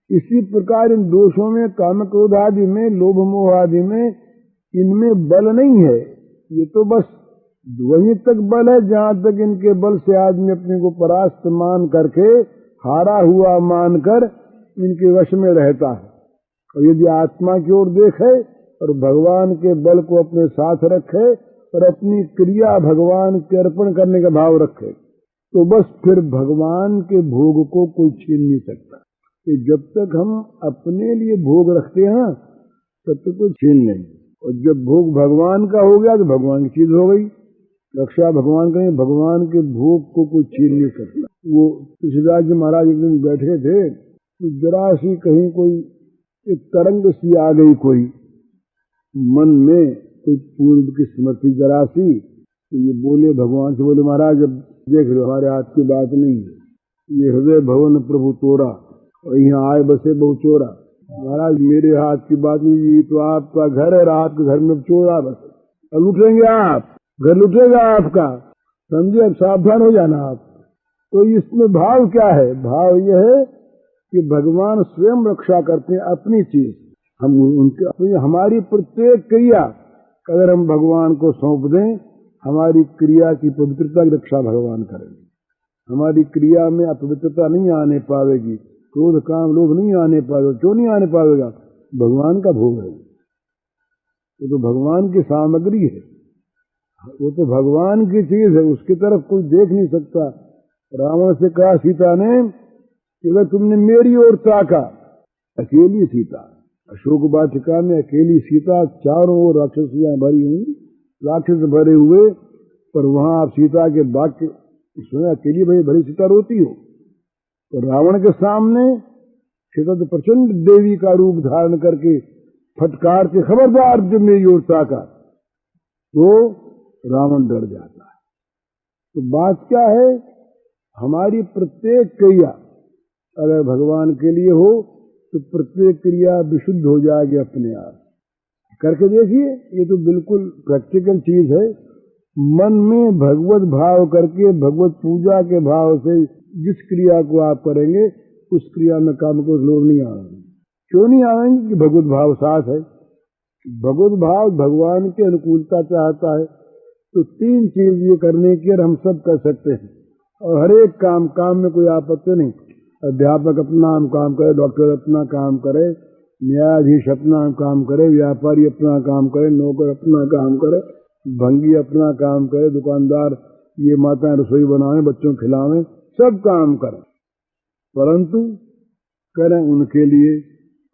इसी प्रकार इन दोषों में, काम क्रोध आदि में, लोभ मोह आदि में, इनमें बल नहीं है। ये तो बस वहीं तक बल है जहां तक इनके बल से आदमी अपने को परास्त मान करके, हारा हुआ मानकर इनके वश में रहता है। और यदि आत्मा की ओर देखे और भगवान के बल को अपने साथ रखे और अपनी क्रिया भगवान के अर्पण करने का भाव रखे, तो बस फिर भगवान के भोग को कोई छीन नहीं सकता। कि जब तक हम अपने लिए भोग रखते हैं तब तक कोई छीन नहीं, और जब भोग भगवान का हो गया तो भगवान की चीज हो गई। रक्षा भगवान का, भगवान के भोग को कोई छीन नहीं सकता। वो तुलसीदास जी महाराज एक दिन बैठे थे तो जरा सी कहीं कोई एक तरंग सी आ गई, कोई मन में कोई पूर्व की स्मृति जरा सी, तो ये बोले भगवान से, बोले महाराज अब देख लो हमारे हाथ की बात नहीं है, ये हृदय भवन प्रभु तोरा और यहाँ आए बसे बहु चोरा। महाराज मेरे हाथ की बात नहीं, ये तो आपका घर है, आपके घर में चोरा बस, अब लुटेंगे आप, घर लुटेगा आपका, समझे, अब सावधान हो जाना आप। तो इसमें भाव क्या है? भाव यह है कि भगवान स्वयं रक्षा करते हैं अपनी चीज। हम उनके, हमारी प्रत्येक क्रिया अगर हम भगवान को सौंप दें, हमारी क्रिया की पवित्रता की रक्षा भगवान करेंगे। हमारी क्रिया में अपवित्रता नहीं आने पाएगी, क्रोध काम लोभ नहीं आने पाएगा। क्यों नहीं आने पाएगा? भगवान का भोग है, वो तो भगवान की सामग्री है, वो तो भगवान की चीज है, उसकी तरफ कोई देख नहीं सकता। रावण से कहा सीता ने कि अगर तुमने मेरी ओर ताका, अकेली सीता, अशोक वाटिका में अकेली सीता, चारों ओर राक्षसियां भरी हुई, राक्षस भरे हुए, पर वहां आप सीता के वाक्य सुने, अकेली भरी सीता रोती हो। तो रावण के सामने सीता तो प्रचंड देवी का रूप धारण करके फटकार के, खबरदार जो मेरी ओर ताका, तो रावण डर जाता है। तो बात क्या है? हमारी प्रत्येक क्रिया अगर भगवान के लिए हो तो प्रत्येक क्रिया विशुद्ध हो जाएगी अपने आप। करके देखिए, ये तो बिल्कुल प्रैक्टिकल चीज है। मन में भगवत भाव करके, भगवत पूजा के भाव से जिस क्रिया को आप करेंगे उस क्रिया में काम को लोभ नहीं आएंगे। क्यों नहीं आएंगे? कि भगवत भाव साथ है। भगवत भाव भगवान की अनुकूलता चाहता है। तो तीन चीज ये करने की हम सब कर सकते हैं, और हर एक काम में कोई आपत्ति नहीं। अध्यापक अपना काम करे, डॉक्टर अपना काम करे, न्यायाधीश अपना काम करे, व्यापारी अपना काम करे, नौकर अपना काम करे, भंगी अपना काम करे, दुकानदार ये माताएं रसोई बनावें, बच्चों खिलावें, सब काम करें, परंतु करें उनके लिए।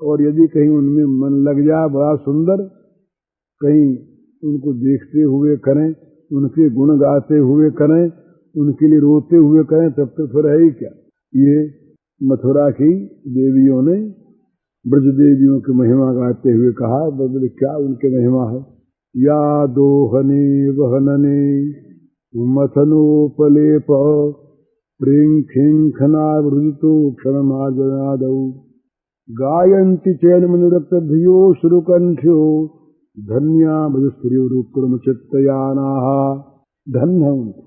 और यदि कहीं उनमें मन लग जाए बड़ा सुंदर, कहीं उनको देखते हुए करें, उनके गुण गाते हुए करें, उनके लिए रोते हुए करें, तब तो फिर है ही क्या। ये मथुरा की देवियों ने ब्रज देवियों की महिमा गाते हुए कहा, बदले क्या उनके महिमा है। या दोहने वहनने मथनोपलेप प्रिंखिंखनावृतो क्षणमाजनादौ गायन्ति चैन मनुरक्त धियो श्रुकंठ्यो धन्या भजस्त्रियोरुक्रम चित्तयानाः। धन्य है उनको,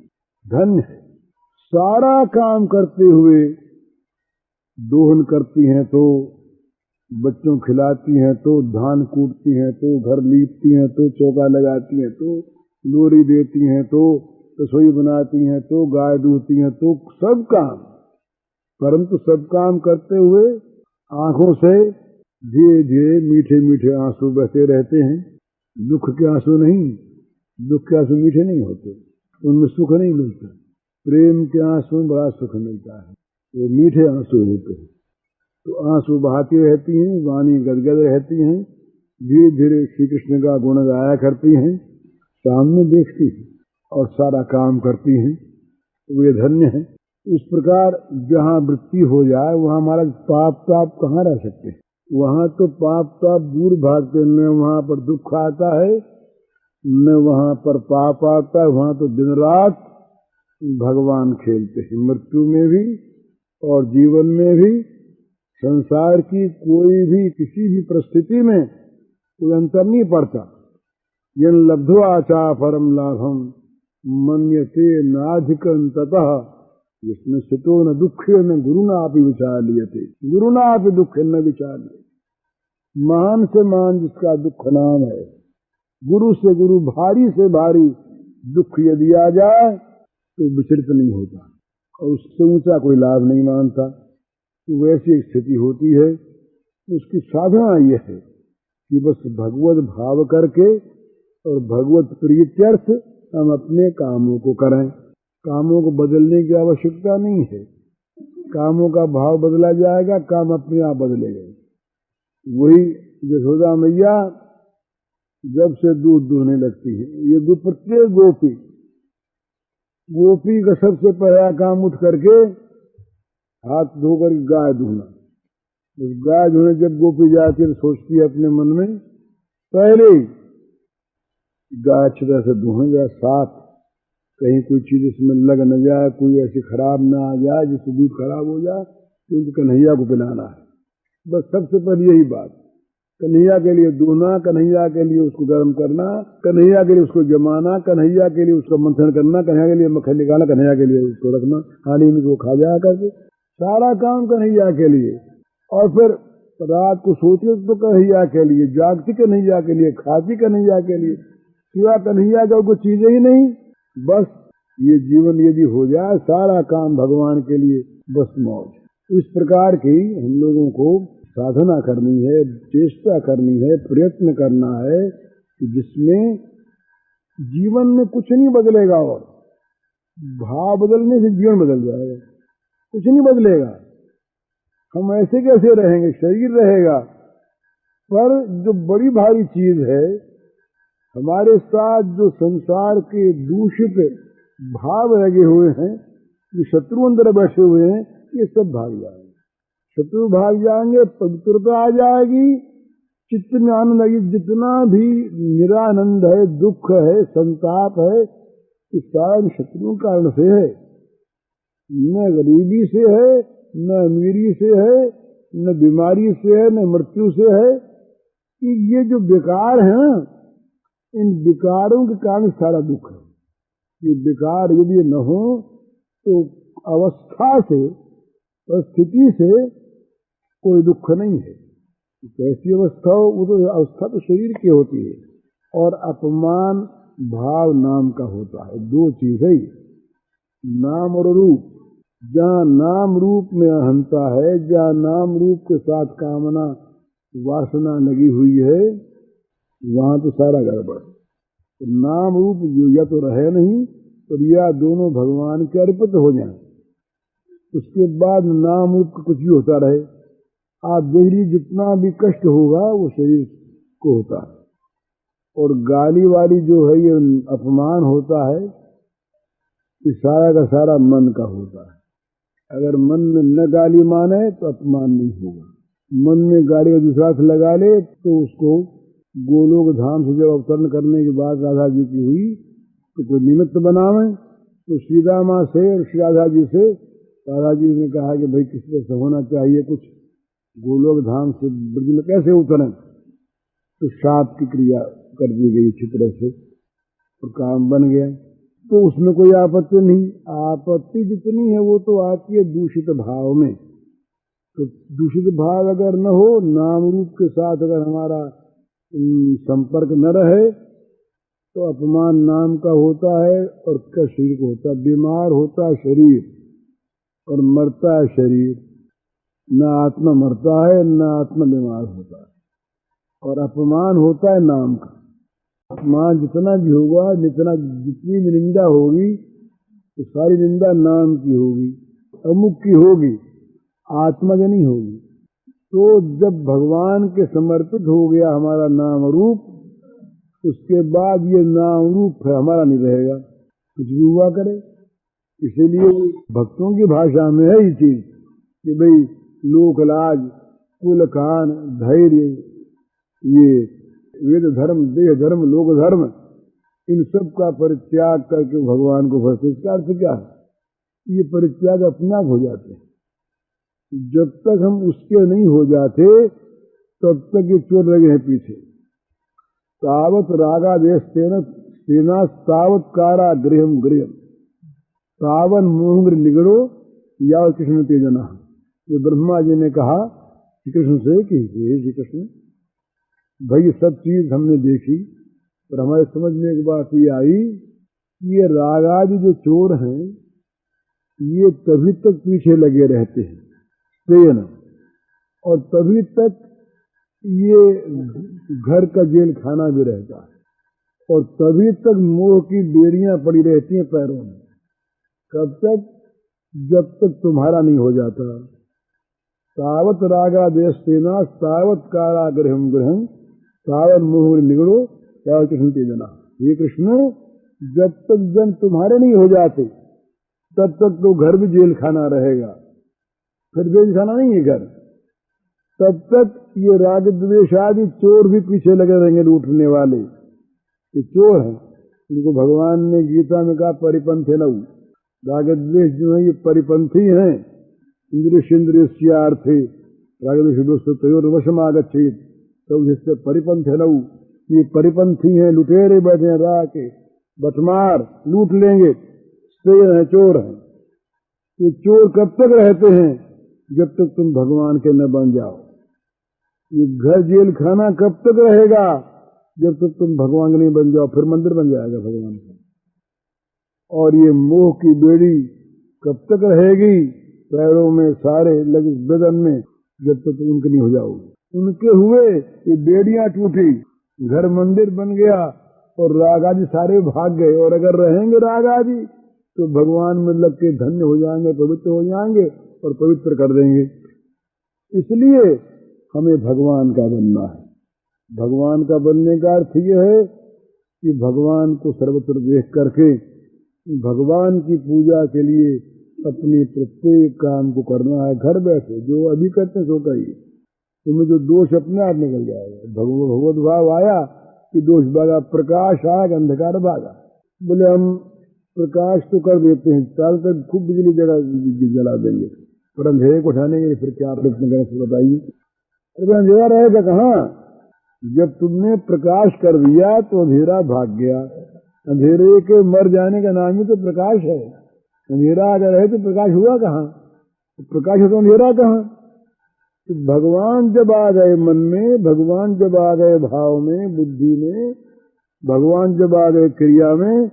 धन्य है। सारा काम करते हुए दोहन करती हैं तो, बच्चों खिलाती हैं तो, धान कूटती हैं तो, घर लीपती हैं तो, चौका लगाती हैं तो, लोरी देती हैं तो, रसोई बनाती हैं तो, गाय दूहती हैं तो, सब काम। परंतु सब काम करते हुए आंखों से धीरे धीरे मीठे मीठे आंसू बहते रहते हैं। दुख के आंसू नहीं, दुख के आंसू मीठे नहीं होते, उनमें सुख नहीं मिलता। प्रेम के आंसू में बड़ा सुख मिलता है, वो मीठे आंसू होते हैं। तो आंसू बहाती रहती हैं, वाणी गदगद रहती हैं, धीरे धीरे श्री कृष्ण का गुण गाया करती हैं, सामने देखती हैं और सारा काम करती हैं। वे धन्य हैं। इस प्रकार जहाँ वृत्ति हो जाए वहाँ हमारा पाप ताप कहाँ रह सकते हैं। वहाँ तो पाप ताप दूर भागते, न वहाँ पर दुख आता है न वहाँ पर पाप आता है। वहाँ तो दिन रात भगवान खेलते हैं, मृत्यु में भी और जीवन में भी। संसार की कोई भी किसी भी परिस्थिति में कोई अंतर नहीं पड़ता। यन लब्ध्वा चा परम लाभम मन्यते नाधिकं ततः जिसमें स्थितो न दुखे न गुरुनापि विचार्यते गुरुनापि दुखे न विचार्य। महान से महान जिसका दुख नाम है, गुरु से गुरु भारी से भारी दुख यदि आ जाए तो विचलित नहीं होता और उससे ऊंचा कोई लाभ नहीं मानता। तो वैसी एक स्थिति होती है। उसकी साधना यह है कि बस भगवत भाव करके और भगवत प्रीत्यर्थ हम अपने कामों को करें। कामों को बदलने की आवश्यकता नहीं है। कामों का भाव बदला जाएगा, काम अपने आप बदलेगा। वही यशोदा मैया जब से दूध दूहने लगती है, ये प्रत्येक गोपी का सबसे पहला काम उठ करके हाथ धोकर गाय धोना। उस गाय धोने जब गोपी जाती है तो सोचती है अपने मन में, पहले गाय अच्छी तरह से धोएंगे साफ, कहीं कोई चीज इसमें लग न जाए, कोई ऐसी खराब ना आ जाए जिससे दूध खराब हो जाए, क्योंकि कन्हैया को पिलाना है। बस सबसे पहले यही बात, कन्हैया के लिए धोना, कन्हैया के लिए उसको गर्म करना, कन्हैया के लिए उसको जमाना, कन्हैया के लिए उसको मंथन करना, कन्हैया के लिए मक्खन निकालना, कन्हैया के लिए उसको रखना, हानि में वो खा जाया करके, सारा काम कन्हैया के लिए। और फिर रात को सोती तो कन्हैया के लिए, जागती कन्हैया के लिए, खाती कन्हैया के लिए, सिवा कन्हैया का कोई चीज ही नहीं। बस ये जीवन यदि हो जाए, सारा काम भगवान के लिए, बस मौज। इस प्रकार की हम लोगों को साधना करनी है, चेष्टा करनी है, प्रयत्न करना है कि जिसमें जीवन में कुछ नहीं बदलेगा और भाव बदलने से जीवन बदल जाएगा, कुछ नहीं बदलेगा। हम ऐसे कैसे रहेंगे, शरीर रहेगा, पर जो बड़ी भारी चीज है हमारे साथ, जो संसार के दूषित भाव लगे हुए हैं, ये शत्रु अंदर बैठे हुए हैं, ये सब भाग जाएंगे। शत्रु भाग जाएंगे, पवित्रता आ जाएगी, चित्त में आनंद आएगी। जितना भी निरानंद है, दुख है, संताप है, इस सारे शत्रुओं के कारण से है। न गरीबी से है, न अमीरी से है, न बीमारी से है, न मृत्यु से है। कि ये जो विकार है ना, इन विकारों के कारण सारा दुख है। ये विकार यदि न हो तो अवस्था से, स्थिति से कोई दुख नहीं है। कैसी अवस्था हो, वो तो अवस्था तो शरीर की होती है और अपमान भाव नाम का होता है। दो चीज है, नाम और रूप। जहाँ नाम रूप में अहंता है, जहाँ नाम रूप के साथ कामना वासना लगी हुई है, वहां तो सारा गड़बड़। तो नाम रूप जो या तो रहे नहीं और या दोनों भगवान के अर्पित हो जाए, उसके बाद नाम रूप कुछ भी होता रहे। आप देख लीजिए, जितना भी कष्ट होगा वो शरीर को होता है। और गाली वाली जो है, ये अपमान होता है, ये सारा का सारा मन का होता है। अगर मन में न गाली माने तो अपमान नहीं होगा। मन में गाली का दूसरा से लगा ले तो उसको गोलोक धाम से जब अवतरण करने के बाद राधा जी की हुई तो कोई निमित्त बनावे, तो सीता माँ से और श्री राधा जी से राधा जी ने कहा कि भाई किसी तरह से होना चाहिए कुछ, गोलोक धाम से ब्रज में कैसे उतरें। तो शाप की क्रिया कर दी गई अच्छी तरह से और काम बन गया। तो उसमें कोई आपत्ति नहीं। आपत्ति जितनी है वो तो आती है दूषित भाव में। तो दूषित भाव अगर न हो, नाम रूप के साथ अगर हमारा संपर्क न रहे, तो अपमान नाम का होता है और क्या शरीर को होता है। बीमार होता है शरीर और मरता है शरीर। न आत्मा मरता है, न आत्मा बीमार होता है। और अपमान होता है नाम का। वहां जितना भी होगा, जितनी भी निंदा होगी तो सारी निंदा नाम की होगी, अमुक की होगी, आत्मा की नहीं होगी। तो जब भगवान के समर्पित हो गया हमारा नाम रूप, उसके बाद ये नाम रूप है हमारा नहीं रहेगा, कुछ भी हुआ करे। इसीलिए भक्तों की भाषा में है ये चीज कि भाई लोक लाज, कुल कान, धैर्य, ये वेद धर्म, देह धर्म, लोक धर्म, इन सब का परित्याग करके भगवान को भजते। इसका अर्थ क्या है? ये परित्याग अपने आप हो जाते हैं। जब तक हम उसके नहीं हो जाते तब तक ये चोर लगे हैं पीछे। तावत रागादेश सेना तावत कारा गृहम गृहम तावन मोहर निगड़ो या कृष्ण तेजना। ये ब्रह्मा जी ने कहा श्री कृष्ण से कि श्री कृष्ण भाई सब चीज हमने देखी, पर हमारे समझ में एक बात ये आई कि ये रागादि जो चोर हैं ये तभी तक पीछे लगे रहते हैं तेना, और तभी तक ये घर का जेल खाना भी रहता है, और तभी तक मोह की बेड़ियां पड़ी रहती हैं पैरों में। कब तक? जब तक तुम्हारा नहीं हो जाता। तावत रागादेश सेना तावत कारागृहम गृहम तावत मोह निगड़ो या कृष्ण तेजना। ये कृष्ण, जब तक जन तुम्हारे नहीं हो जाते तब तक तो घर भी जेल खाना रहेगा, फिर जेल खाना नहीं है घर। तब तक ये राग द्वेष आदि चोर भी पीछे लगे रहेंगे, लूटने वाले। ये चोर हैं, इनको भगवान ने गीता में कहा परिपंथे लऊ। राग द्वेष जो है ये परिपंथी हैं, इंद्रियस्यार्थे राग द्वेष वशमागच्छेत, तो जिससे परिपंथे लऊ, ये परिपंथी हैं, लुटेरे बैठे हैं, राह के बटमार लूट लेंगे, शेर हैं, चोर हैं। ये चोर कब तक रहते हैं? जब तक तुम भगवान के न बन जाओ। ये घर जेल खाना कब तक रहेगा? जब तक तुम भगवान के नहीं बन जाओ, फिर मंदिर बन जाएगा भगवान का। और ये मोह की बेड़ी कब तक रहेगी पैरों में, सारे लगे बदन में, जब तक तुम उनके नहीं हो जाओगे। उनके हुए ये बेड़ियां टूटी, घर मंदिर बन गया, और रागादि सारे भाग गए। और अगर रहेंगे रागादि तो भगवान में लग के धन्य हो जाएंगे, पवित्र हो जाएंगे और पवित्र कर देंगे। इसलिए हमें भगवान का बनना है। भगवान का बनने का अर्थ यह है कि भगवान को सर्वत्र देख करके भगवान की पूजा के लिए अपने प्रत्येक काम को करना है। घर बैठे जो अभी करते सो करिए, तुम्हें जो दोष अपने आप निकल जाएगा। भगवत भाव आया कि दोष भागा, प्रकाश आया अंधकार भागा। बोले हम प्रकाश तो कर देते हैं, चाल तक खूब बिजली जला देंगे, पर अंधेरे को उठाने के लिए फिर क्या प्रयत्न करें बताइए? अरे अंधेरा रहेगा कहाँ? जब तुमने प्रकाश कर दिया तो अंधेरा भाग गया। अंधेरे के मर जाने का नाम ही तो प्रकाश है। अंधेरा अगर है तो प्रकाश हुआ कहाँ? प्रकाश है तो अंधेरा कहाँ? तो भगवान जब आ गए मन में, भगवान जब आ गए भाव में, बुद्धि में, भगवान जब आ गए क्रिया में,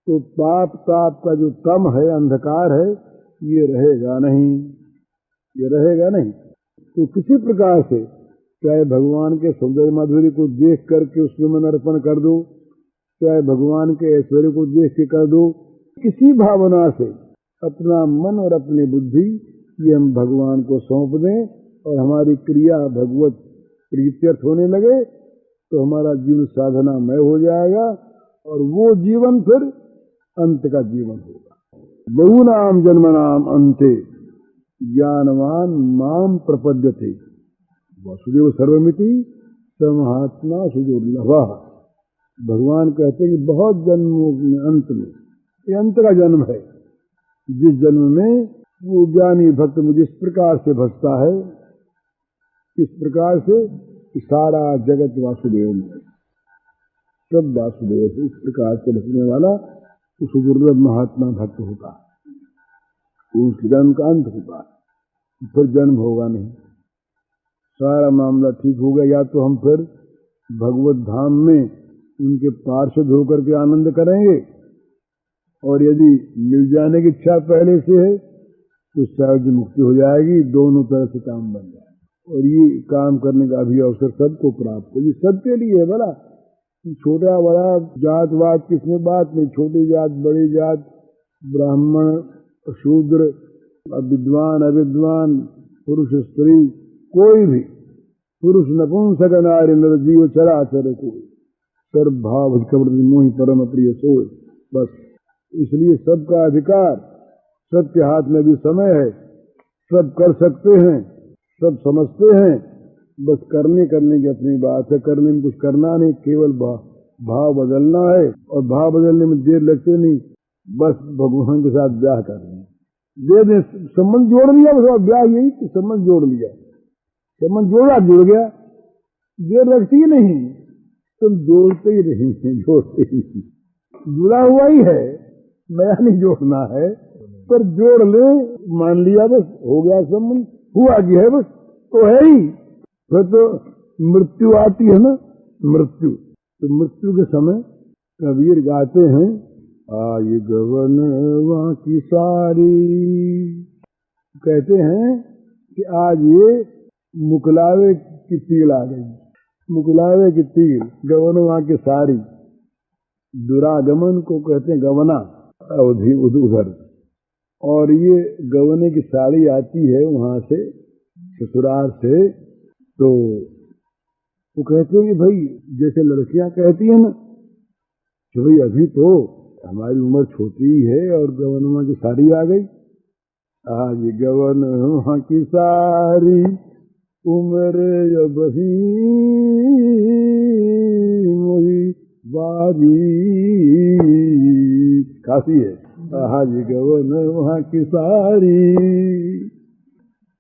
तो पाप ताप का जो तम है, अंधकार है, ये रहेगा नहीं, ये रहेगा नहीं। तो किसी प्रकार से चाहे भगवान के सौंदर्य माधुर्य को देख करके उसमें मन अर्पण कर दो, चाहे भगवान के ऐश्वर्य को देख के कर दो, किसी भावना से अपना मन और अपनी बुद्धि ये हम भगवान को सौंप दें और हमारी क्रिया भगवत प्रीत्यर्थ होने लगे, तो हमारा जीवन साधनामय हो जाएगा और वो जीवन फिर अंत का जीवन होगा। बहुनाम जन्मनाम अंते ज्ञानवान माम प्रपद्यते वसुदेव सर्वमिति समहात्मा सुदुर्लभः। भगवान कहते हैं कि बहुत जन्मों के अंत में, ये अंत का जन्म है, जिस जन्म में वो ज्ञानी भक्त मुझे इस प्रकार से भजता है, इस प्रकार से कि सारा जगत वासुदेव में, सब वासुदेव से इस प्रकार से भजने वाला तो सुदुर्लभ महात्मा भक्त होता है। उस जन्म का अंत होता है, फिर जन्म होगा नहीं। सारा मामला ठीक हो गया, या तो हम फिर भगवत धाम में उनके पार्षद होकर के आनंद करेंगे, और यदि मिल जाने की इच्छा पहले से है तो सहज मुक्ति हो जाएगी। दोनों तरह से काम बन जाए, और ये काम करने का भी अवसर सबको प्राप्त हो। ये सबके लिए है भला, छोटा बड़ा जातवाद किसमें बात नहीं, छोटी जात बड़ी जात, ब्राह्मण शूद्र, विद्वान अविद्वान, पुरुष स्त्री, कोई भी, पुरुष नपुंसक नारी नर जीव चराचर कोई, सर्व भाव कवृत्ति मोहि परम प्रिय सोय। बस इसलिए सबका अधिकार, सबके हाथ में भी समय है, सब कर सकते हैं, सब समझते हैं, बस करने की अपनी बात है। करने में कुछ करना नहीं, केवल भाव बदलना है, और भाव बदलने में देर लगते नहीं, बस भगवान के साथ ब्याह करना है। दे दे संबंध जोड़ लिया, बस ब्याह यही कि संबंध जोड़ लिया, संबंध जोड़ा जुड़ गया, देर लगती ही नहीं, तुम जोड़ते ही नहीं है, जोड़ते ही नहीं, जुड़ा हुआ ही है, नया नहीं जोड़ना है, पर जोड़ ले, मान लिया, बस हो गया संबंध, हुआ कि है, बस तो है ही। फिर तो मृत्यु आती है ना, मृत्यु, तो मृत्यु के समय कबीर गाते हैं, आय गवन वहाँ की सारी, कहते हैं कि आज ये मुकलावे की तील आ गई, मुकलावे की तील, गवन वहाँ की सारी, दुरागमन को कहते हैं गवना, अवधि उधर, और ये गवने की साड़ी आती है वहां से, ससुराल से, तो वो कहते हैं कि भाई जैसे लड़कियां कहती है ना कि भाई अभी तो हमारी उम्र छोटी है और गवनमा की साड़ी आ गई, आज गवन वहाँ की सारी उम्र अबही मोही बारी, काफी है, आज गवन वहाँ की सारी,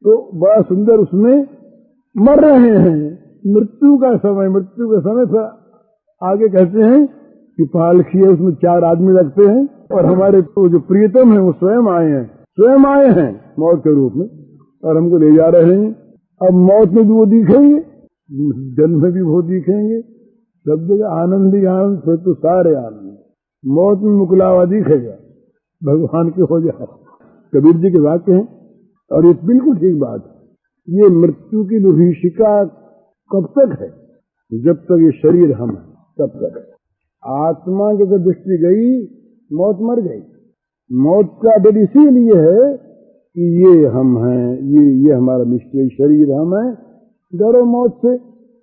तो बड़ा सुंदर उसमें मर रहे हैं, मृत्यु का समय फिर आगे कहते हैं कि पालकी है, उसमें 4 आदमी लगते हैं, और हमारे जो प्रियतम है वो स्वयं आए हैं मौत के रूप में, और हमको ले जा रहे हैं। अब मौत में भी वो दिखेंगे, जन्म में भी वो दिखेंगे, सब जगह आनंद ही आनंद, फिर तो सारे आनंद, मौत में मुकलावा दिखेगा, भगवान के हो जाए, कबीर जी के वाक्य हैं, और ये बिल्कुल ठीक बात है। ये मृत्यु की विभीषिका कब तक है? जब तक ये शरीर हम है तब तक है। आत्मा की अगर दृष्टि गई, मौत मर गई। मौत का डर इसीलिए है कि ये हम हैं, ये हमारा निश्चय शरीर हम है, डरो मौत से,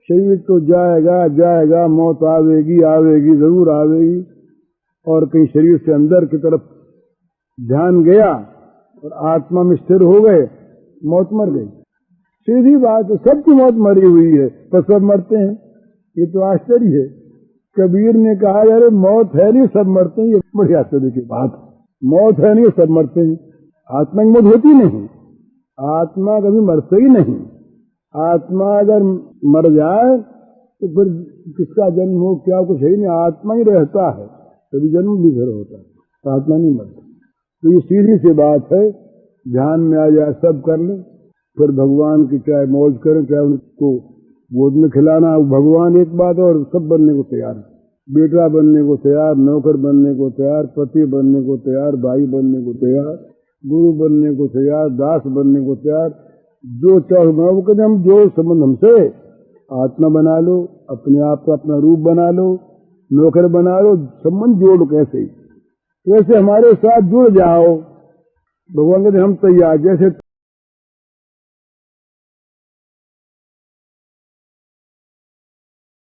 शरीर तो जाएगा, मौत आवेगी, जरूर आवेगी, और कहीं शरीर से अंदर की तरफ ध्यान गया और आत्मा में स्थिर हो गए, मौत मर गई। सीधी बात है, सबकी मौत मरी हुई है, पर सब मरते हैं, ये तो आश्चर्य है। कबीर ने कहा यार मौत है नहीं, सब मरते हैं, ये बड़ी आश्चर्य की बात, मौत है नहीं, सब मरते हैं। आत्मा की मौत होती नहीं, आत्मा कभी मरते ही नहीं। आत्मा अगर मर जाए तो फिर किसका जन्म हो, क्या, कुछ है ही नहीं, आत्मा ही रहता है, कभी जन्म भी फिर होता है, आत्मा नहीं मरता। तो ये सीधी सी बात है, ध्यान में आ जाए, सब कर ले, फिर भगवान की चाहे मौज करें, चाहे उनको गोद में खिलाना, भगवान एक बात, और सब बनने को तैयार है, बेटा बनने को तैयार, नौकर बनने को तैयार, पति बनने को तैयार, भाई बनने को तैयार, गुरु बनने को तैयार, दास बनने को तैयार, जो चाहे वो कहते हम जो संबंध हमसे, आत्मा बना लो, अपने आप का अपना रूप बना लो, नौकर बना लो, संबंध जोड़ लो, कैसे हमारे साथ जुड़ जाओ। भगवान कहते हम तैयार, जैसे